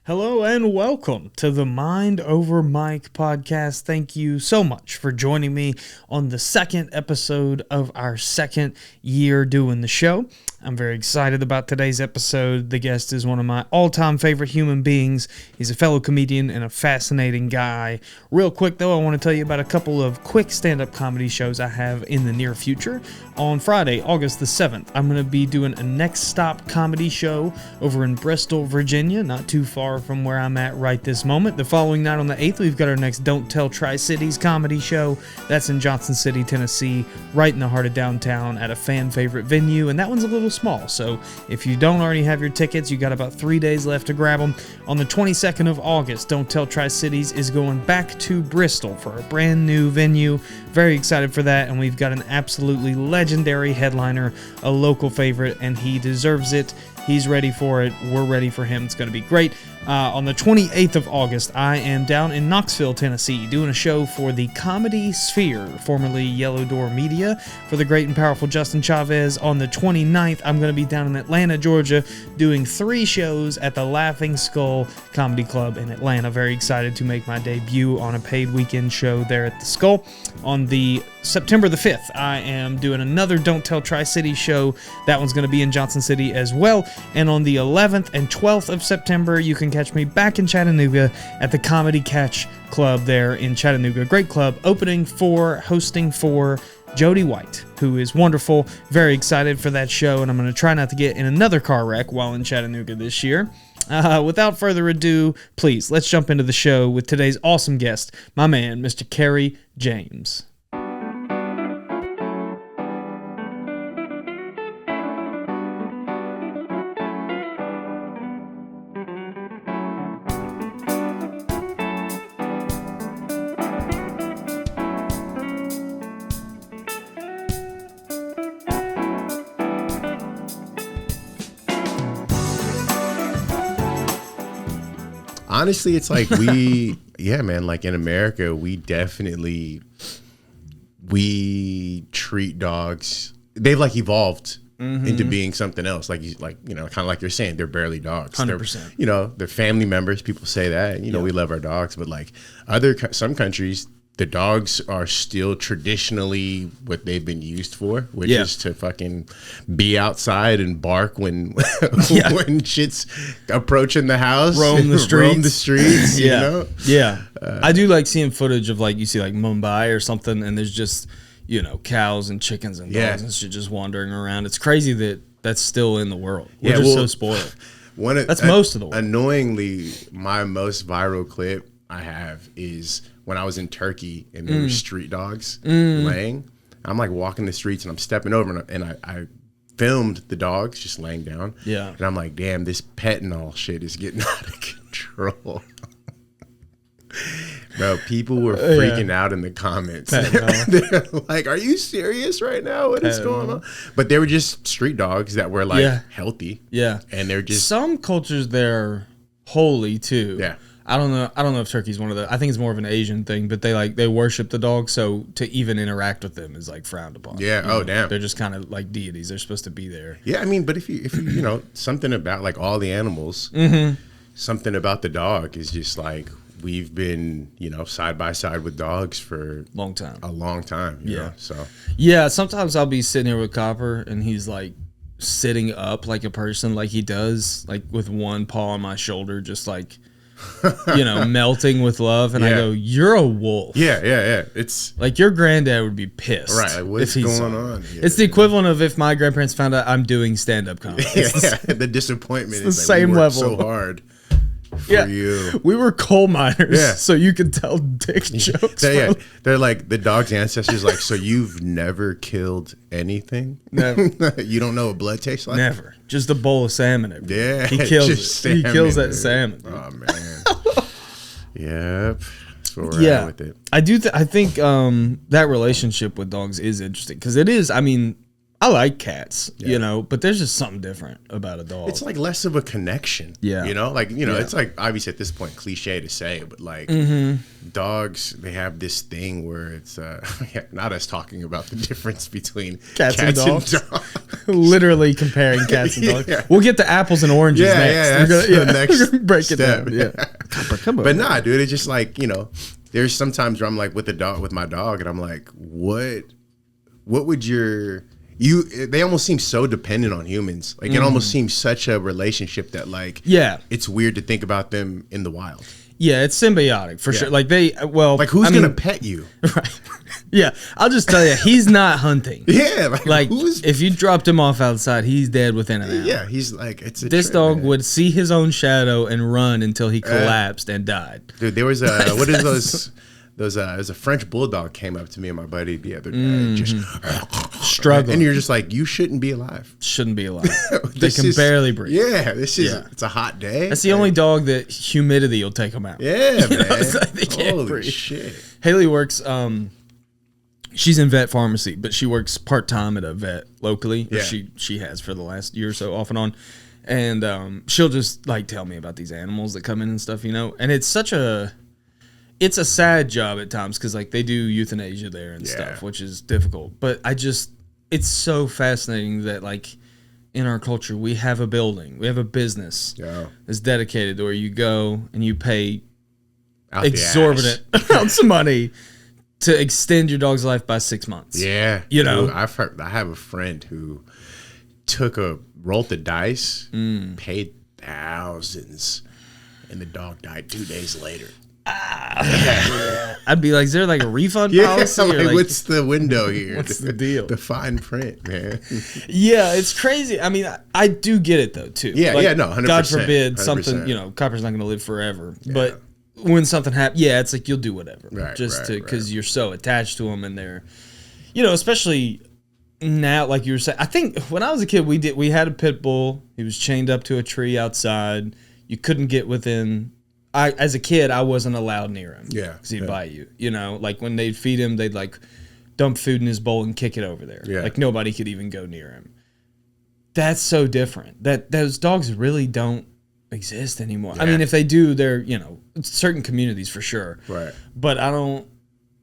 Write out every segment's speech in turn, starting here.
Hello and welcome to the Mind Over Mike podcast. Thank you so much for joining me on the second episode of our second year doing the show. I'm very excited about today's episode. The guest is one of my all-time favorite human beings. He's a fellow comedian and a fascinating guy. Real quick, though, I want to tell you about a couple of quick stand-up comedy shows I have in the near future. On Friday, August the 7th, I'm going to be doing a Next Stop comedy show over in Bristol, Virginia, not too far from where I'm at right this moment. The following night on the 8th, we've got our next Don't Tell Tri-Cities comedy show. That's in Johnson City, Tennessee, right in the heart of downtown at a fan-favorite venue, and that one's a little small, so if you don't already have your tickets, you got about 3 days left to grab them. On the 22nd of August, Don't Tell Tri-Cities is going back to Bristol for a brand new venue. Very excited for that, and we've got an absolutely legendary headliner, a local favorite, and he deserves it. He's ready for it. We're ready for him. It's going to be great. On the 28th of August, I am down in Knoxville, Tennessee, doing a show for the Comedy Sphere, formerly Yellow Door Media, for the great and powerful Justin Chavez. On the 29th, I'm going to be down in Atlanta, Georgia, doing 3 shows at the Laughing Skull Comedy Club in Atlanta. Very excited to make my debut on a paid weekend show there at the Skull. On the September the 5th, I am doing another Don't Tell Tri-City show. That one's going to be in Johnson City as well. And on the 11th and 12th of September, you can catch me back in Chattanooga at the Comedy Catch Club there in Chattanooga. Great club, hosting for Jody White, who is wonderful. Very excited for that show, and I'm going to try not to get in another car wreck while in Chattanooga this year. Without further ado, please, let's jump into the show with today's awesome guest, my man, Mr. Carey James. Honestly, it's like like in America, we treat dogs. They've like evolved into being something else. Kind of like you're saying, they're barely dogs. 100%. They're family members. People say that. We love our dogs, but like some countries, the dogs are still traditionally what they've been used for, which is to fucking be outside and bark when when shit's approaching the house. Roam the streets. Yeah. I do like seeing footage of you see Mumbai or something, and there's just, cows and chickens and dogs and shit just wandering around. It's crazy that that's still in the world. We're just so spoiled. Most of the world. Annoyingly, my most viral clip I have is when I was in Turkey and there were street dogs laying. I'm like walking the streets and I'm stepping over and I filmed the dogs just laying down. Yeah. And I'm like, damn, this pet and all shit is getting out of control. Bro, people were freaking out in the comments. They're like, are you serious right now? What is going on? But they were just street dogs that were healthy. Yeah. And they're just... Some cultures, they're holy too. Yeah. I don't know if Turkey's one of the... I think it's more of an Asian thing, but they worship the dog, so to even interact with them is frowned upon. Yeah. Damn. They're just kind of like deities. They're supposed to be there. Yeah, I mean, but if you something about all the animals, something about the dog is just we've been side by side with dogs for a long time. You know? So yeah, sometimes I'll be sitting here with Copper and he's sitting up like a person, like he does, with one paw on my shoulder, just melting with love, and I go, "You're a wolf." Yeah. It's your granddad would be pissed. Right? What's going on? Yeah, it's the equivalent of if my grandparents found out I'm doing stand-up comedy. The disappointment is the same we worked level. so hard for you. We were coal miners, so you could tell dick jokes. They're like the dog's ancestors. So you've never killed anything? Never. You don't know what blood tastes like? Never. Just a bowl of salmon. Yeah, he kills it. Salmon, he kills that salmon. Dude. Oh man. Yep. That's where we're at with it. I do. I think that relationship with dogs is interesting because it is. I mean, I like cats, you know, but there's just something different about a dog. It's like less of a connection. Yeah. You know, like, you know, it's like obviously at this point cliche to say, but like dogs, they have this thing where it's not us talking about the difference between cats and dogs. And dogs. Literally comparing cats and dogs. We'll get to apples and oranges next. Yeah, that's the next break step. it down. Yeah. Come on. But nah, dude, it's just like, you know, there's sometimes where I'm like with my dog, and I'm like, what would they almost seem so dependent on humans. Like it almost seems such a relationship that like, it's weird to think about them in the wild. Yeah, it's symbiotic for sure. Like like who's gonna pet you? Right. Yeah, I'll just tell you, he's not hunting. Yeah, like if you dropped him off outside, he's dead within an hour. Yeah, he's like, this dog would see his own shadow and run until he collapsed and died. Dude, there was what is those? There's a French bulldog came up to me and my buddy the other day, just struggling, and you're just like, you shouldn't be alive. Shouldn't be alive. They can barely breathe. Yeah, it's a hot day. That's the only dog that humidity will take them out. Yeah, man. Like they can't Holy breathe. Shit. Haley works. She's in vet pharmacy, but she works part time at a vet locally. Yeah. She has for the last year or so, off and on. And she'll just like tell me about these animals that come in and stuff, you know. And it's it's a sad job at times because like they do euthanasia there and stuff, which is difficult. But it's so fascinating that like in our culture we have a building, we have a business that's dedicated to where you go and you pay exorbitant amounts of money to extend your dog's life by 6 months. Yeah, you know, I have a friend who rolled the dice, paid thousands, and the dog died 2 days later. I'd be like, is there like a refund policy? Like, what's the window here? What's the deal? The fine print, man. Yeah, it's crazy. I mean, I do get it though too. Yeah, like, no, 100%. God forbid 100%. something, you know, Copper's not going to live forever. Yeah. But when something happens, it's like you'll do whatever, because you're so attached to them, and they're, you know, especially now, like you were saying. I think when I was a kid, we had a pit bull. He was chained up to a tree outside. You couldn't get within. As a kid, I wasn't allowed near him. Yeah, because he'd bite you. You know, like when they'd feed him, they'd like dump food in his bowl and kick it over there. Yeah, like nobody could even go near him. That's so different. That those dogs really don't exist anymore. Yeah. I mean, if they do, they're, you know, certain communities for sure. Right. But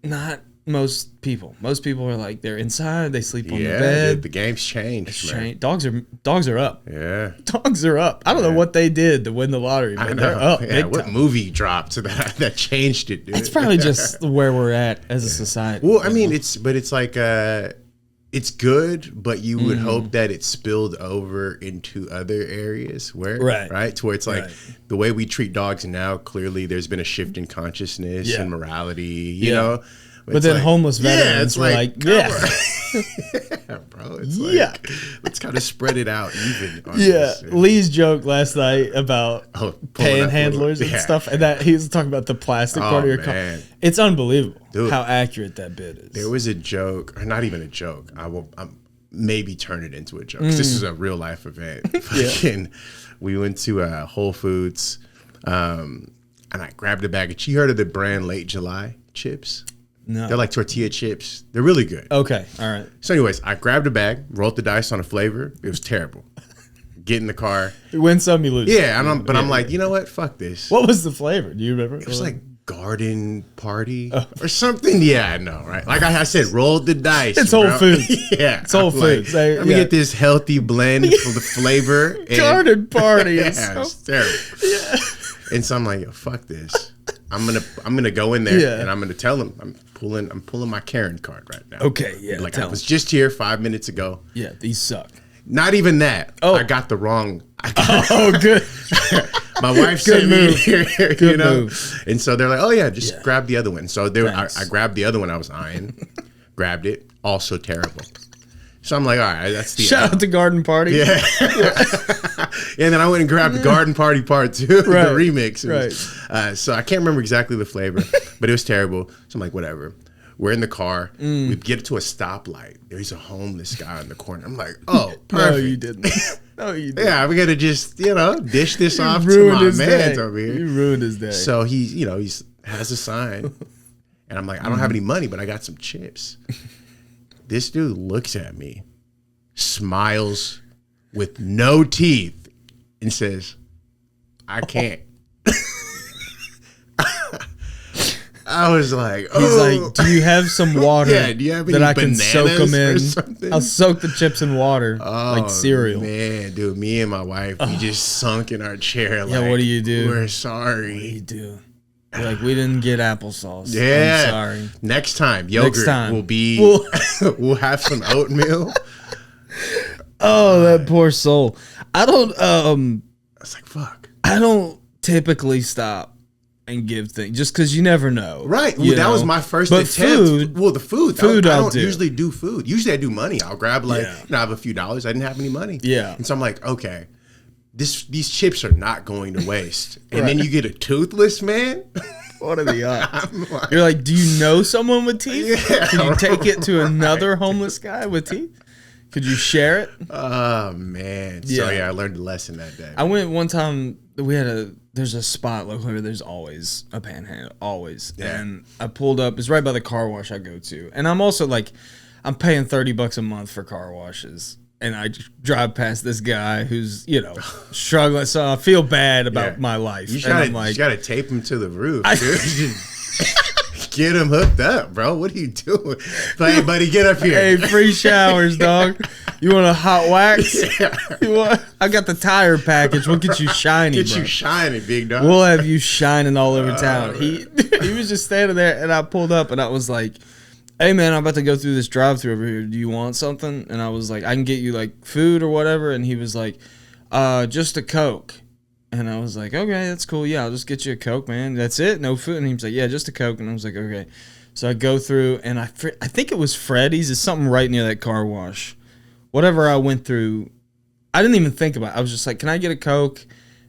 not most people. Most people are like, they're inside, they sleep on the bed. The game's changed. Dogs are up. Yeah. Dogs are up. I don't know what they did to win the lottery, but they're up. Yeah, what movie dropped that changed it, dude? It's probably just where we're at as a society. Well, I mean, it's like it's good, but you would hope that it spilled over into other areas right? To where it's like the way we treat dogs now, clearly there's been a shift in consciousness and morality, you know? But then like, homeless veterans were like, bro, it's like, let's kind of spread it out even. On this. Lee's joke last night about panhandlers and stuff, and that he was talking about the plastic part of your car. It's unbelievable, dude, how accurate that bit is. There was a joke, or not even a joke. I'm maybe turn it into a joke, 'cause this is a real life event. We went to Whole Foods, and I grabbed a bag of. You heard of the brand Late July chips? No. They're like tortilla chips. They're really good. Okay, all right. So anyways, I grabbed a bag, rolled the dice on a flavor. It was terrible. Get in the car. You win some, you lose. Yeah, and I'm like, you know what? Fuck this. What was the flavor? Do you remember? It was like garden party or something. Yeah, I know, right? Like I said, rolled the dice. It's Whole Foods. It's Whole Foods. Like, let me get this healthy blend for the flavor. Garden party. It's terrible. Yeah. And so I'm like, yo, fuck this. I'm gonna go in there and I'm gonna tell them I'm pulling my Karen card right now. Okay, yeah. Like I was just here 5 minutes ago. Yeah, these suck. Not even that. Oh, I got the wrong. Good. My wife sent me here, you know. Move. And so they're like, oh yeah, just grab the other one. So I grabbed the other one I was eyeing, grabbed it. Also terrible. So I'm like, all right, that's the shout out to Garden Party. Yeah. And then I went and grabbed the Garden Party Part 2, the remix. So I can't remember exactly the flavor, but it was terrible. So I'm like, whatever. We're in the car. We get to a stoplight. There's a homeless guy in the corner. I'm like, oh, perfect. No, you didn't. No, you didn't. Yeah, we got to just, dish this off to my man over here. You ruined his day. So he has a sign. And I'm like, I don't have any money, but I got some chips. This dude looks at me smiles with no teeth and says, I can't. I was like, oh. He's like, do you have some water do you have any that I can soak them in? Something? I'll soak the chips in water like cereal. Man, dude, me and my wife, we just sunk in our chair. Like, what do you do? We're sorry. What do you do? You're like, we didn't get applesauce. Yeah. I'm sorry. Next time, yogurt will be, we'll have some oatmeal. Oh, that poor soul. I don't, I was like, fuck. I don't typically stop and give things just because you never know. Right. Well, that was my first attempt. Food, well, the food I don't do. usually do food. Usually I do money. I'll grab I have a few dollars. I didn't have any money. Yeah. And so I'm like, okay, these chips are not going to waste. And then you get a toothless man. What are the odds? You're like, do you know someone with teeth? Yeah, can you take it to another homeless guy with teeth? Could you share it? Oh, man. So, I learned a lesson that day. I went one time, there's a spot locally where there's always a panhandle, always. Yeah. And I pulled up, it's right by the car wash I go to. And I'm also like, I'm paying $30 a month for car washes. And I drive past this guy who's, struggling. So I feel bad about my life. You gotta tape him to the roof, dude. Get him hooked up, bro. What are you doing? Hey, buddy, get up here. Hey, free showers, dog. You want a hot wax? Yeah. I got the tire package. We'll get you shiny, Get you shiny, big dog. We'll have you shining all over town. He was just standing there, and I pulled up, and I was like, hey, man, I'm about to go through this drive-thru over here. Do you want something? And I was like, I can get you, like, food or whatever. And he was like, just a Coke. And I was like, okay, that's cool. Yeah, I'll just get you a Coke, man. That's it? No food? And he was like, yeah, just a Coke. And I was like, okay. So I go through, and I think it was Freddy's. It's something right near that car wash. Whatever I went through, I didn't even think about it. I was just like, can I get a Coke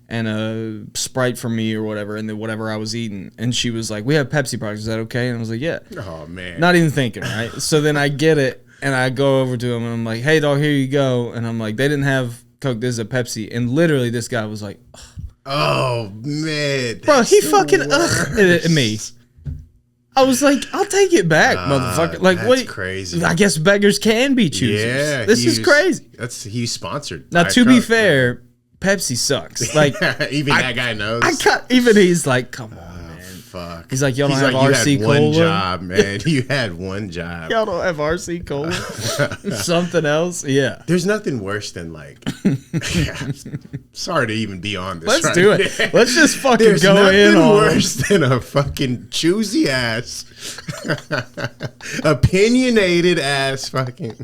and a Sprite for me or whatever, and then whatever I was eating. And she was like, we have Pepsi products. Is that okay? And I was like, yeah. Oh, man. Not even thinking, right? So then I get it, and I go over to him, and I'm like, hey, dog, here you go. And I'm like, they didn't have Coke. This is a Pepsi. And literally this guy was like, ugh. Oh, man. Bro, he fucking at me. I was like, I'll take it back, motherfucker. Like, that's crazy. I guess beggars can be choosers. Yeah. This is crazy. He's sponsored. Now, to be fair, Pepsi sucks. Like, even that guy knows. Even he's like, come on. Fuck. He's like, y'all don't have RC you had Cola? one job, man. You had one job. Y'all don't have RC Cola? Something else? Yeah. There's nothing worse than like, sorry to even be on this. Let's do it. Let's just fucking go in on worse than a fucking choosy ass, opinionated ass fucking.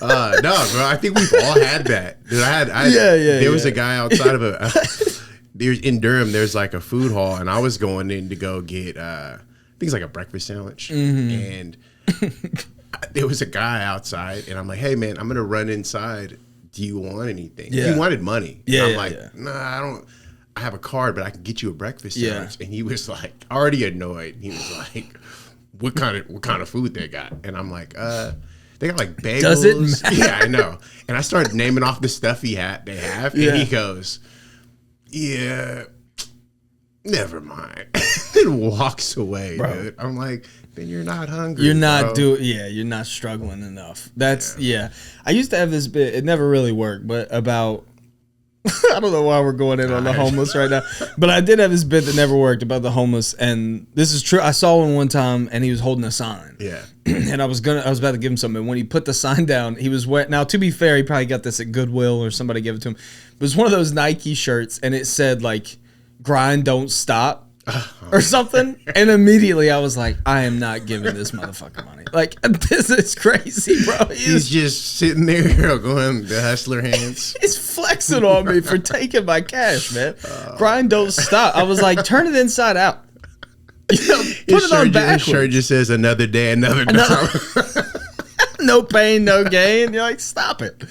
No, bro. I think we've all had that. Dude, there was a guy outside of there's in Durham, there's like a food hall, and I was going in to go get I think it's like a breakfast sandwich. And there was a guy outside, and I'm like, hey man, I'm gonna run inside. Do you want anything? He wanted money. And I'm like, nah, I don't. I have a card, but I can get you a breakfast sandwich. And he was like already annoyed. He was like, what kind of food they got? And I'm like, they got like bagels. Does it matter? Yeah, I know. And I started naming off the stuff they have, and he goes, yeah, never mind. And walks away, bro. Dude. I'm like, then you're not hungry. You're not you're not struggling enough. That's I used to have this bit, it never really worked, but about I don't know why we're going in on the homeless right now, but I did have this bit that never worked about the homeless, and this is true. I saw one time, and he was holding a sign. Yeah. And I was about to give him something. And when he put the sign down, he was wet. Now, to be fair, he probably got this at Goodwill or somebody gave it to him. It was one of those Nike shirts, and it said like "Grind, don't stop" or something. And immediately, I was like, I am not giving this motherfucker money. Like, this is crazy, bro. He's just sitting there going the hustler hands. He's flexing on me for taking my cash, man. Grind, don't stop. I was like, turn it inside out. Put it on backwards. His shirt just says another day, another dollar. No pain, no gain. You're like, stop it.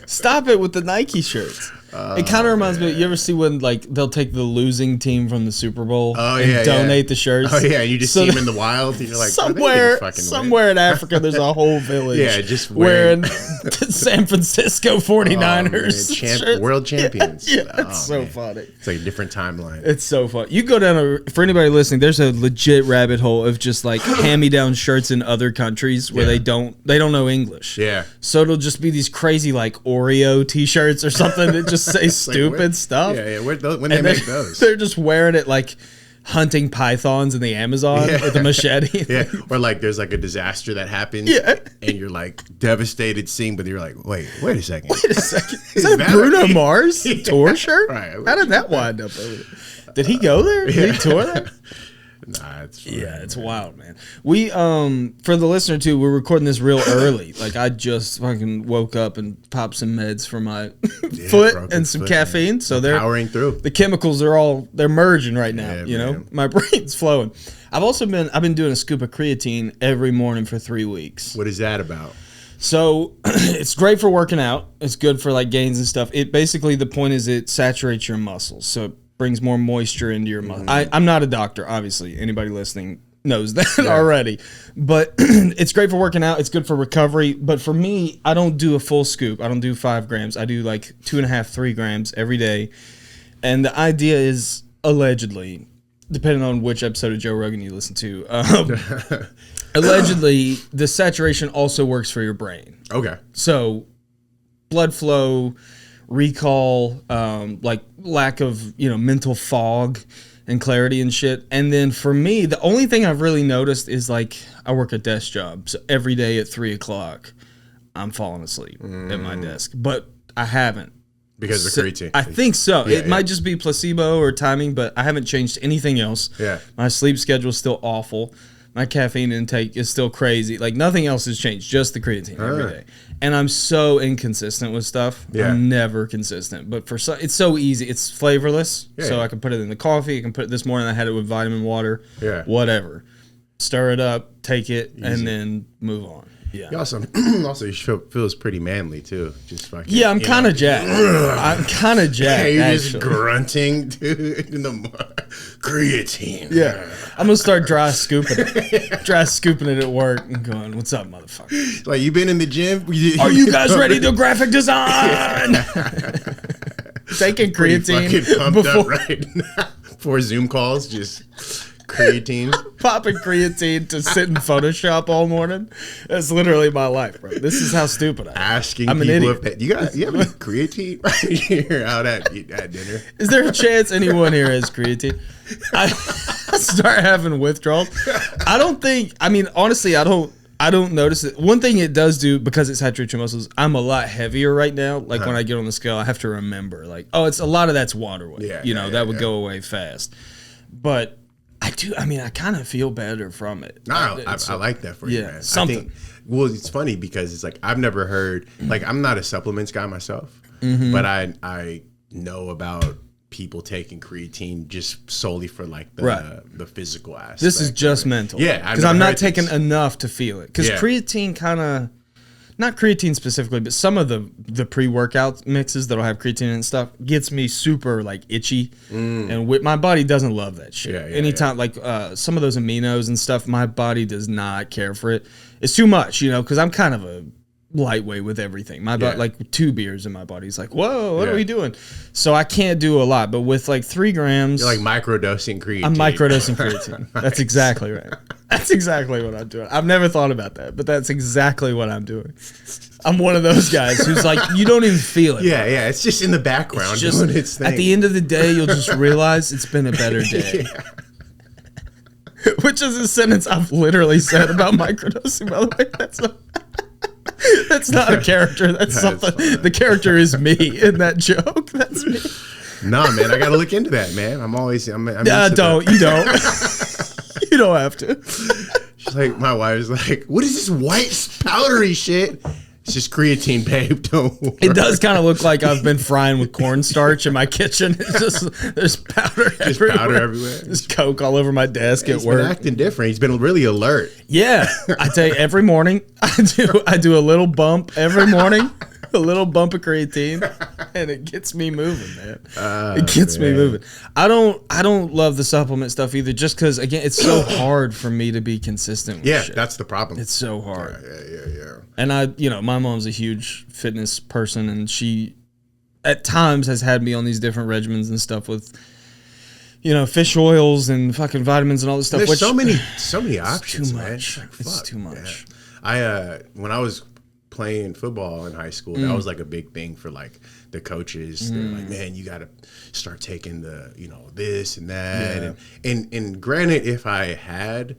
Stop it with the Nike shirts. It kind of reminds me. You ever see when like they'll take the losing team from the Super Bowl and donate the shirts? Oh yeah, you just see them in the wild. And you're like, somewhere in Africa, there's a whole village. Just wearing San Francisco 49ers world champions. It's so funny. It's like a different timeline. It's so fun. You go down for anybody listening. There's a legit rabbit hole of just like hand-me-down shirts in other countries where they don't know English. Yeah. So it'll just be these crazy like Oreo T-shirts or something that just say stupid stuff. Yeah. When they make those, they're just wearing it like hunting pythons in the Amazon with a machete. Or like there's like a disaster that happens. And you're like devastated seeing, but you're like, wait a second. Is that Bruno Mars tour shirt? Right. How did that wind up over there? Did he go there? Did he tour that? Nah, it's fun, it's wild, man. We for the listener too, we're recording this real early. Like I just fucking woke up and popped some meds for my foot and some caffeine. Man. So they're powering through. The chemicals are they're merging right now. You know, my brain's flowing. I've been doing a scoop of creatine every morning for 3 weeks. What is that about? So it's great for working out. It's good for like gains and stuff. It basically, the point is it saturates your muscles. So it brings more moisture into your muscle. I'm not a doctor, obviously. Anybody listening knows that already. But it's great for working out. It's good for recovery. But for me, I don't do a full scoop. I don't do 5 grams. I do like 2.5, 3 grams every day. And the idea is allegedly, depending on which episode of Joe Rogan you listen to, allegedly the saturation also works for your brain. Okay. So blood flow, recall, like lack of mental fog and clarity and shit. And then for me, the only thing I've really noticed is like I work a desk job, so every day at 3:00 I'm falling asleep at my desk, but I haven't because of creatine. I think so. It might just be placebo or timing, but I haven't changed anything else. My sleep schedule is still awful. My caffeine intake is still crazy. Like nothing else has changed, just the creatine every day. And I'm so inconsistent with stuff. I'm never consistent. But it's so easy. It's flavorless, so I can put it in the coffee. I can put it this morning. I had it with vitamin water. Whatever. Stir it up, take it, and then move on. Yeah. You also feels pretty manly too. Just fucking. Yeah, I'm kind of jacked. I'm kind of jacked. You're just grunting, dude. In the creatine. Yeah, I'm gonna start dry scooping it at work and going, "What's up, motherfucker?" Like you been in the gym? Are you guys ready to graphic design? Taking creatine pumped up right now for Zoom calls, just. Creatine. Popping creatine to sit in Photoshop all morning. That's literally my life, bro. This is how stupid I am. Asking people if you have any creatine right here out at dinner. Is there a chance anyone here has creatine? I start having withdrawals. Honestly, I don't notice it. One thing it does do, because it saturates your muscles, I'm a lot heavier right now. Like when I get on the scale, I have to remember, like, it's a lot of that's water weight. That would go away fast. But I kind of feel better from it. No, I like that for you, man. Something. It's funny because it's like I've never heard, like I'm not a supplements guy myself, but I know about people taking creatine just solely for like the physical aspect. This is just mental. Yeah. Because I'm not taking enough to feel it. Because creatine kind of, not creatine specifically, but some of the pre-workout mixes that'll have creatine and stuff gets me super like itchy, and my body doesn't love that shit. Anytime like some of those aminos and stuff, my body does not care for it. It's too much, because I'm kind of a lightweight with everything. My body, like 2 beers in my body's like, whoa, what are we doing? So I can't do a lot, but with like 3 grams, you're like microdosing creatine. I'm microdosing creatine. Nice. That's exactly right. That's exactly what I'm doing. I've never thought about that, but that's exactly what I'm doing. I'm one of those guys who's like, you don't even feel it. Yeah, it's just in the background doing its thing. At the end of the day, you'll just realize it's been a better day. Which is a sentence I've literally said about microdosing, by the way. That's not a character. That's something. Fun. The character is me in that joke. That's me. Nah, man, I gotta look into that, man. I'm don't. You don't. You don't have to. She's like, my wife's like, what is this white powdery shit? It's just creatine, babe. Don't worry. It does kind of look like I've been frying with cornstarch in my kitchen. It's just there's powder everywhere. There's Coke all over my desk at work. He's been acting different. He's been really alert. Yeah, I tell you, every morning I do a little bump every morning. a little bump of creatine, and it gets me moving, man. It gets me moving. I don't love the supplement stuff either, just because again, it's so hard for me to be consistent with shit. That's the problem. It's so hard. Yeah. And my mom's a huge fitness person, and she at times has had me on these different regimens and stuff with fish oils and fucking vitamins and all this stuff. There's so many options, too man. much. It's too much. Yeah. When I was playing football in high school, that was like a big thing for like the coaches. They're like, man, you got to start taking the this and that. Yeah. And granted, if I had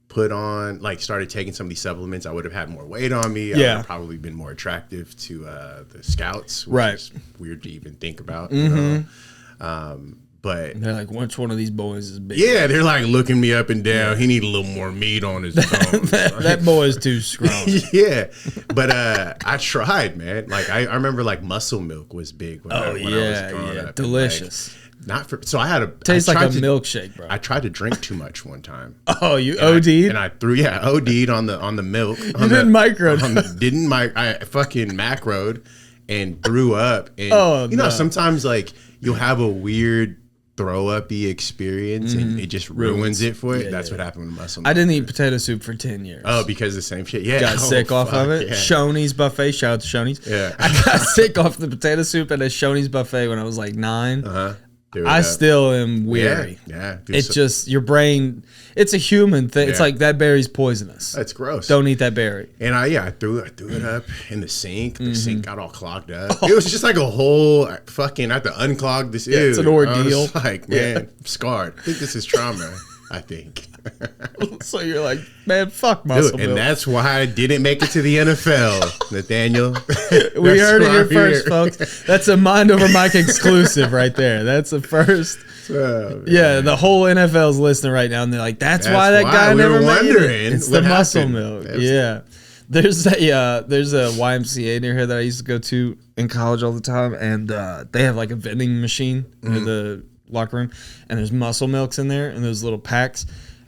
put on started taking some of these supplements, I would have had more weight on me. I would have probably been more attractive to the scouts, which is weird to even think about. But they're like, which one of these boys is big? Yeah, they're like looking me up and down. He need a little more meat on his bones. that boy is too strong. Yeah, but I tried, man. Like I remember muscle milk was big when I was growing up. Delicious. So I had a tastes like a milkshake, bro. I tried to drink too much one time. Oh, you OD'd? I OD'd on the milk. Didn't I fucking macroed and threw up. And sometimes you'll have a weird throw-up-y experience and it just ruins it for you. Yeah, that's what happened with muscle milk. I didn't eat potato soup for 10 years. Oh, because the same shit? Yeah. Got sick off of it. Yeah. Shoney's buffet. Shout out to Shoney's. Yeah. I got sick off the potato soup at a Shoney's buffet when I was 9. I still am weary. Yeah. It's just your brain. It's a human thing. Yeah. It's like that berry's poisonous. That's gross. Don't eat that berry. And I threw it up in the sink. The sink got all clogged up. It was just like a whole fucking. I had to unclog this. It's an ordeal. I was man, I'm scared. I think this is trauma. I think. So you're like, man, fuck muscle milk. And that's why I didn't make it to the NFL, Nathaniel. We heard it here first, folks. That's a Mind Over Mike exclusive right there. That's the first. The whole NFL's listening right now, and they're like, that's why that guy never made it. It's the muscle milk. There's a YMCA near here that I used to go to in college all the time, and they have a vending machine in the locker room, and there's muscle milks in there and those little packs.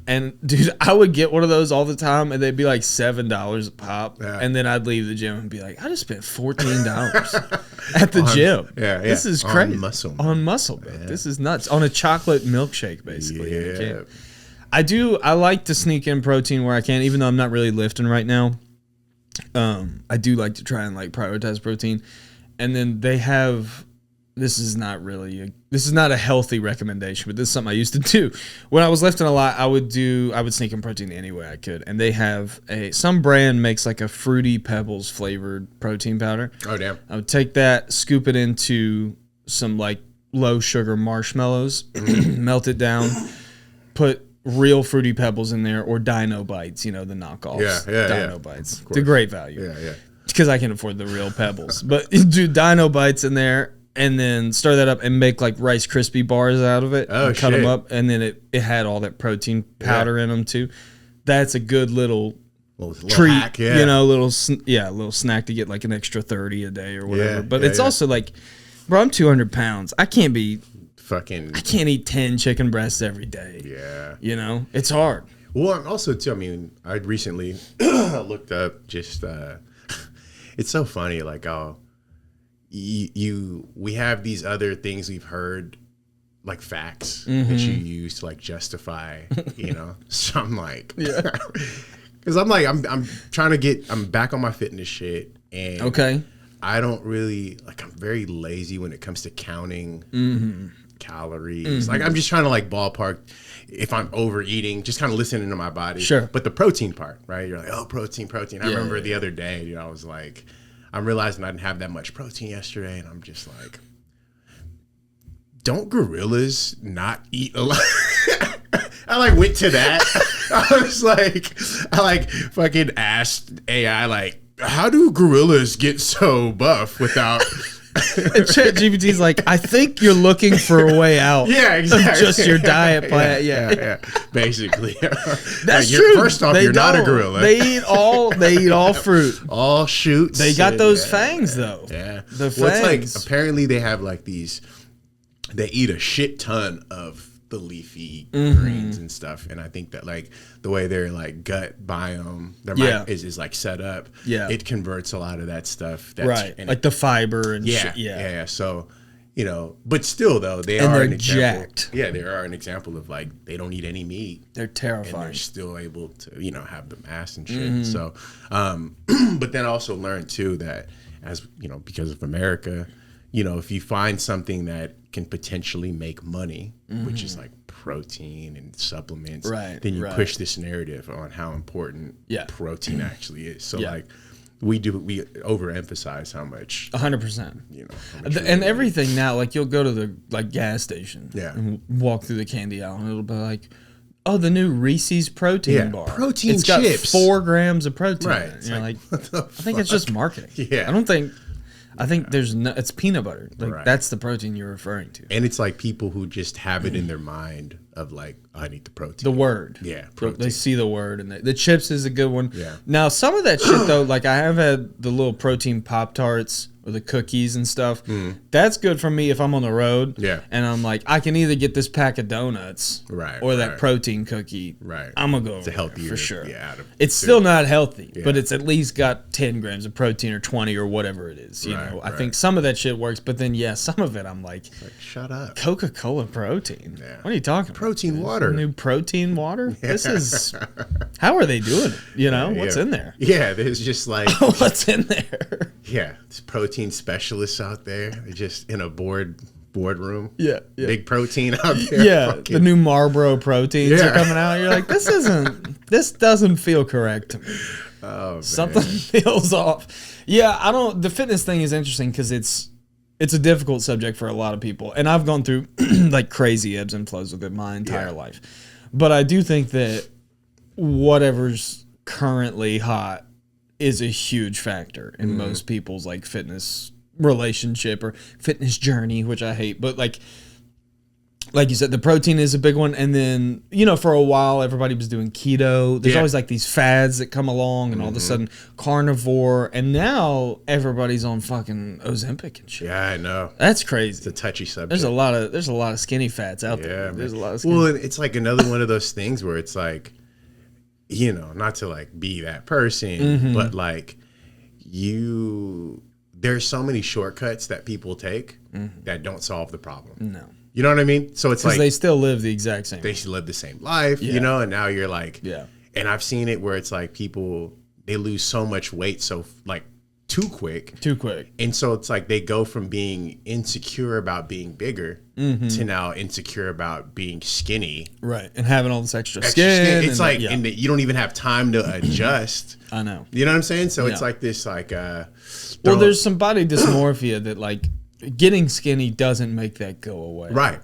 And dude, I would get one of those all the time, and they'd be $7 a pop. Yeah. And then I'd leave the gym and be like, I just spent $14 at the gym. Yeah, this is crazy. On muscle milk. Yeah. This is nuts. On a chocolate milkshake, basically. Yeah. I like to sneak in protein where I can, even though I'm not really lifting right now. I do like to try and prioritize protein. And then they have. This is not a healthy recommendation, but this is something I used to do. When I was lifting a lot, I would sneak in protein any way I could. And they have some brand makes a Fruity Pebbles flavored protein powder. Oh, damn. I would take that, scoop it into some low sugar marshmallows, melt it down, put real Fruity Pebbles in there or Dino Bites, the knockoffs. Dino Bites. It's a great value. Yeah. Because I can afford the real Pebbles. But do Dino Bites in there. And then stir that up and make Rice Krispie bars out of it. And cut them up, and then it had all that protein powder in them too. That's a good little treat, hack, little snack to get an extra 30 a day or whatever. But it's also bro, I'm 200 pounds. I can't be I can't eat 10 chicken breasts every day. Yeah, it's hard. Well, also too. I mean, I recently looked up just. It's so funny, we have these other things we've heard facts that you use to justify, so I'm because I'm trying to I'm back on my fitness shit, and I don't really I'm very lazy when it comes to counting calories. I'm just trying to ballpark if I'm overeating, just kind of listening to my body. Sure. But the protein part, right? You're protein. I remember the other day, I was I'm realizing I didn't have that much protein yesterday, and I'm just don't gorillas not eat a lot? I went to that. I was I fucking asked AI, how do gorillas get so buff without... And ChatGPT's I think you're looking for a way out. Yeah, exactly. Of just your diet plan. Yeah. Basically, that's true. First off, you're not a gorilla. They eat all fruit, all shoots. They got those fangs though. Yeah, the fangs. It's apparently they have these. They eat a shit ton of the leafy greens and stuff. And I think that like the way their like gut biome, their mind is like set up, it converts a lot of that stuff. That's, and like the fiber and shit. Yeah. So, you know, but still though, they are an example. Jacked. Yeah, they are an example of like they don't eat any meat. They're terrifying. And they're still able to, you know, have the mass and shit. So, but then also learn too that as, you know, because of America, you know, if you find something that can potentially make money, which is like protein and supplements, then you push this narrative on how important protein actually is. So like we overemphasize how much 100%, you know, and everything now, like you'll go to the like gas station and walk through the candy aisle and it'll be like, oh, the new Reese's protein bar. Protein it's chips. Got 4 grams of protein. Right. And you're like I think it's just marketing. I think there's no, it's peanut butter. Like that's the protein you're referring to. And it's like people who just have it in their mind of like, I need the protein. The word. Yeah. Protein. They see the word and the chips is a good one. Yeah. Now some of that shit though, like I have had the little protein Pop-Tarts or the cookies and stuff. That's good for me if I'm on the road. Yeah. And I'm like, I can either get this pack of donuts or that protein cookie. Right. I'm going to go it's a healthier, for sure. Yeah, it's still not healthy, but it's at least got 10 grams of protein or 20 or whatever it is. You know, I think some of that shit works, but then some of it I'm like shut up. Coca-Cola protein. Yeah. What are you talking protein about? Water. New protein water? This is how are they doing it? You know, what's in there? Yeah, there's just like what's in there? Yeah, there's protein specialists out there. They're just in a boardroom. Yeah. Big protein out there. Yeah, the new Marlboro proteins are coming out. You're like, this doesn't feel correct to me. Oh, man. Something feels off. Yeah, the fitness thing is interesting because it's a difficult subject for a lot of people. And I've gone through like crazy ebbs and flows with it my entire life. But I do think that whatever's currently hot is a huge factor in most people's like fitness relationship or fitness journey, which I hate. But like you said, the protein is a big one. And then, you know, for a while, everybody was doing keto. There's always like these fads that come along and all of a sudden carnivore. And now everybody's on fucking Ozempic and shit. Yeah, I know. That's crazy. It's a touchy subject. There's a lot of skinny fats out there. There's a lot of skinny. Well, it's like another one of those things where it's like, you know, not to like be that person, but like there's so many shortcuts that people take that don't solve the problem. No. You know what I mean? So it's like they still live the exact same. They live the same life, you know, and now you're like, and I've seen it where it's like people, they lose so much weight so like too quick. And so it's like they go from being insecure about being bigger to now insecure about being skinny. Right. And having all this extra skin. It's like, and you don't even have time to adjust. I know. You know what I'm saying? So it's like this, like, well, there's some body dysmorphia that like getting skinny doesn't make that go away. Right.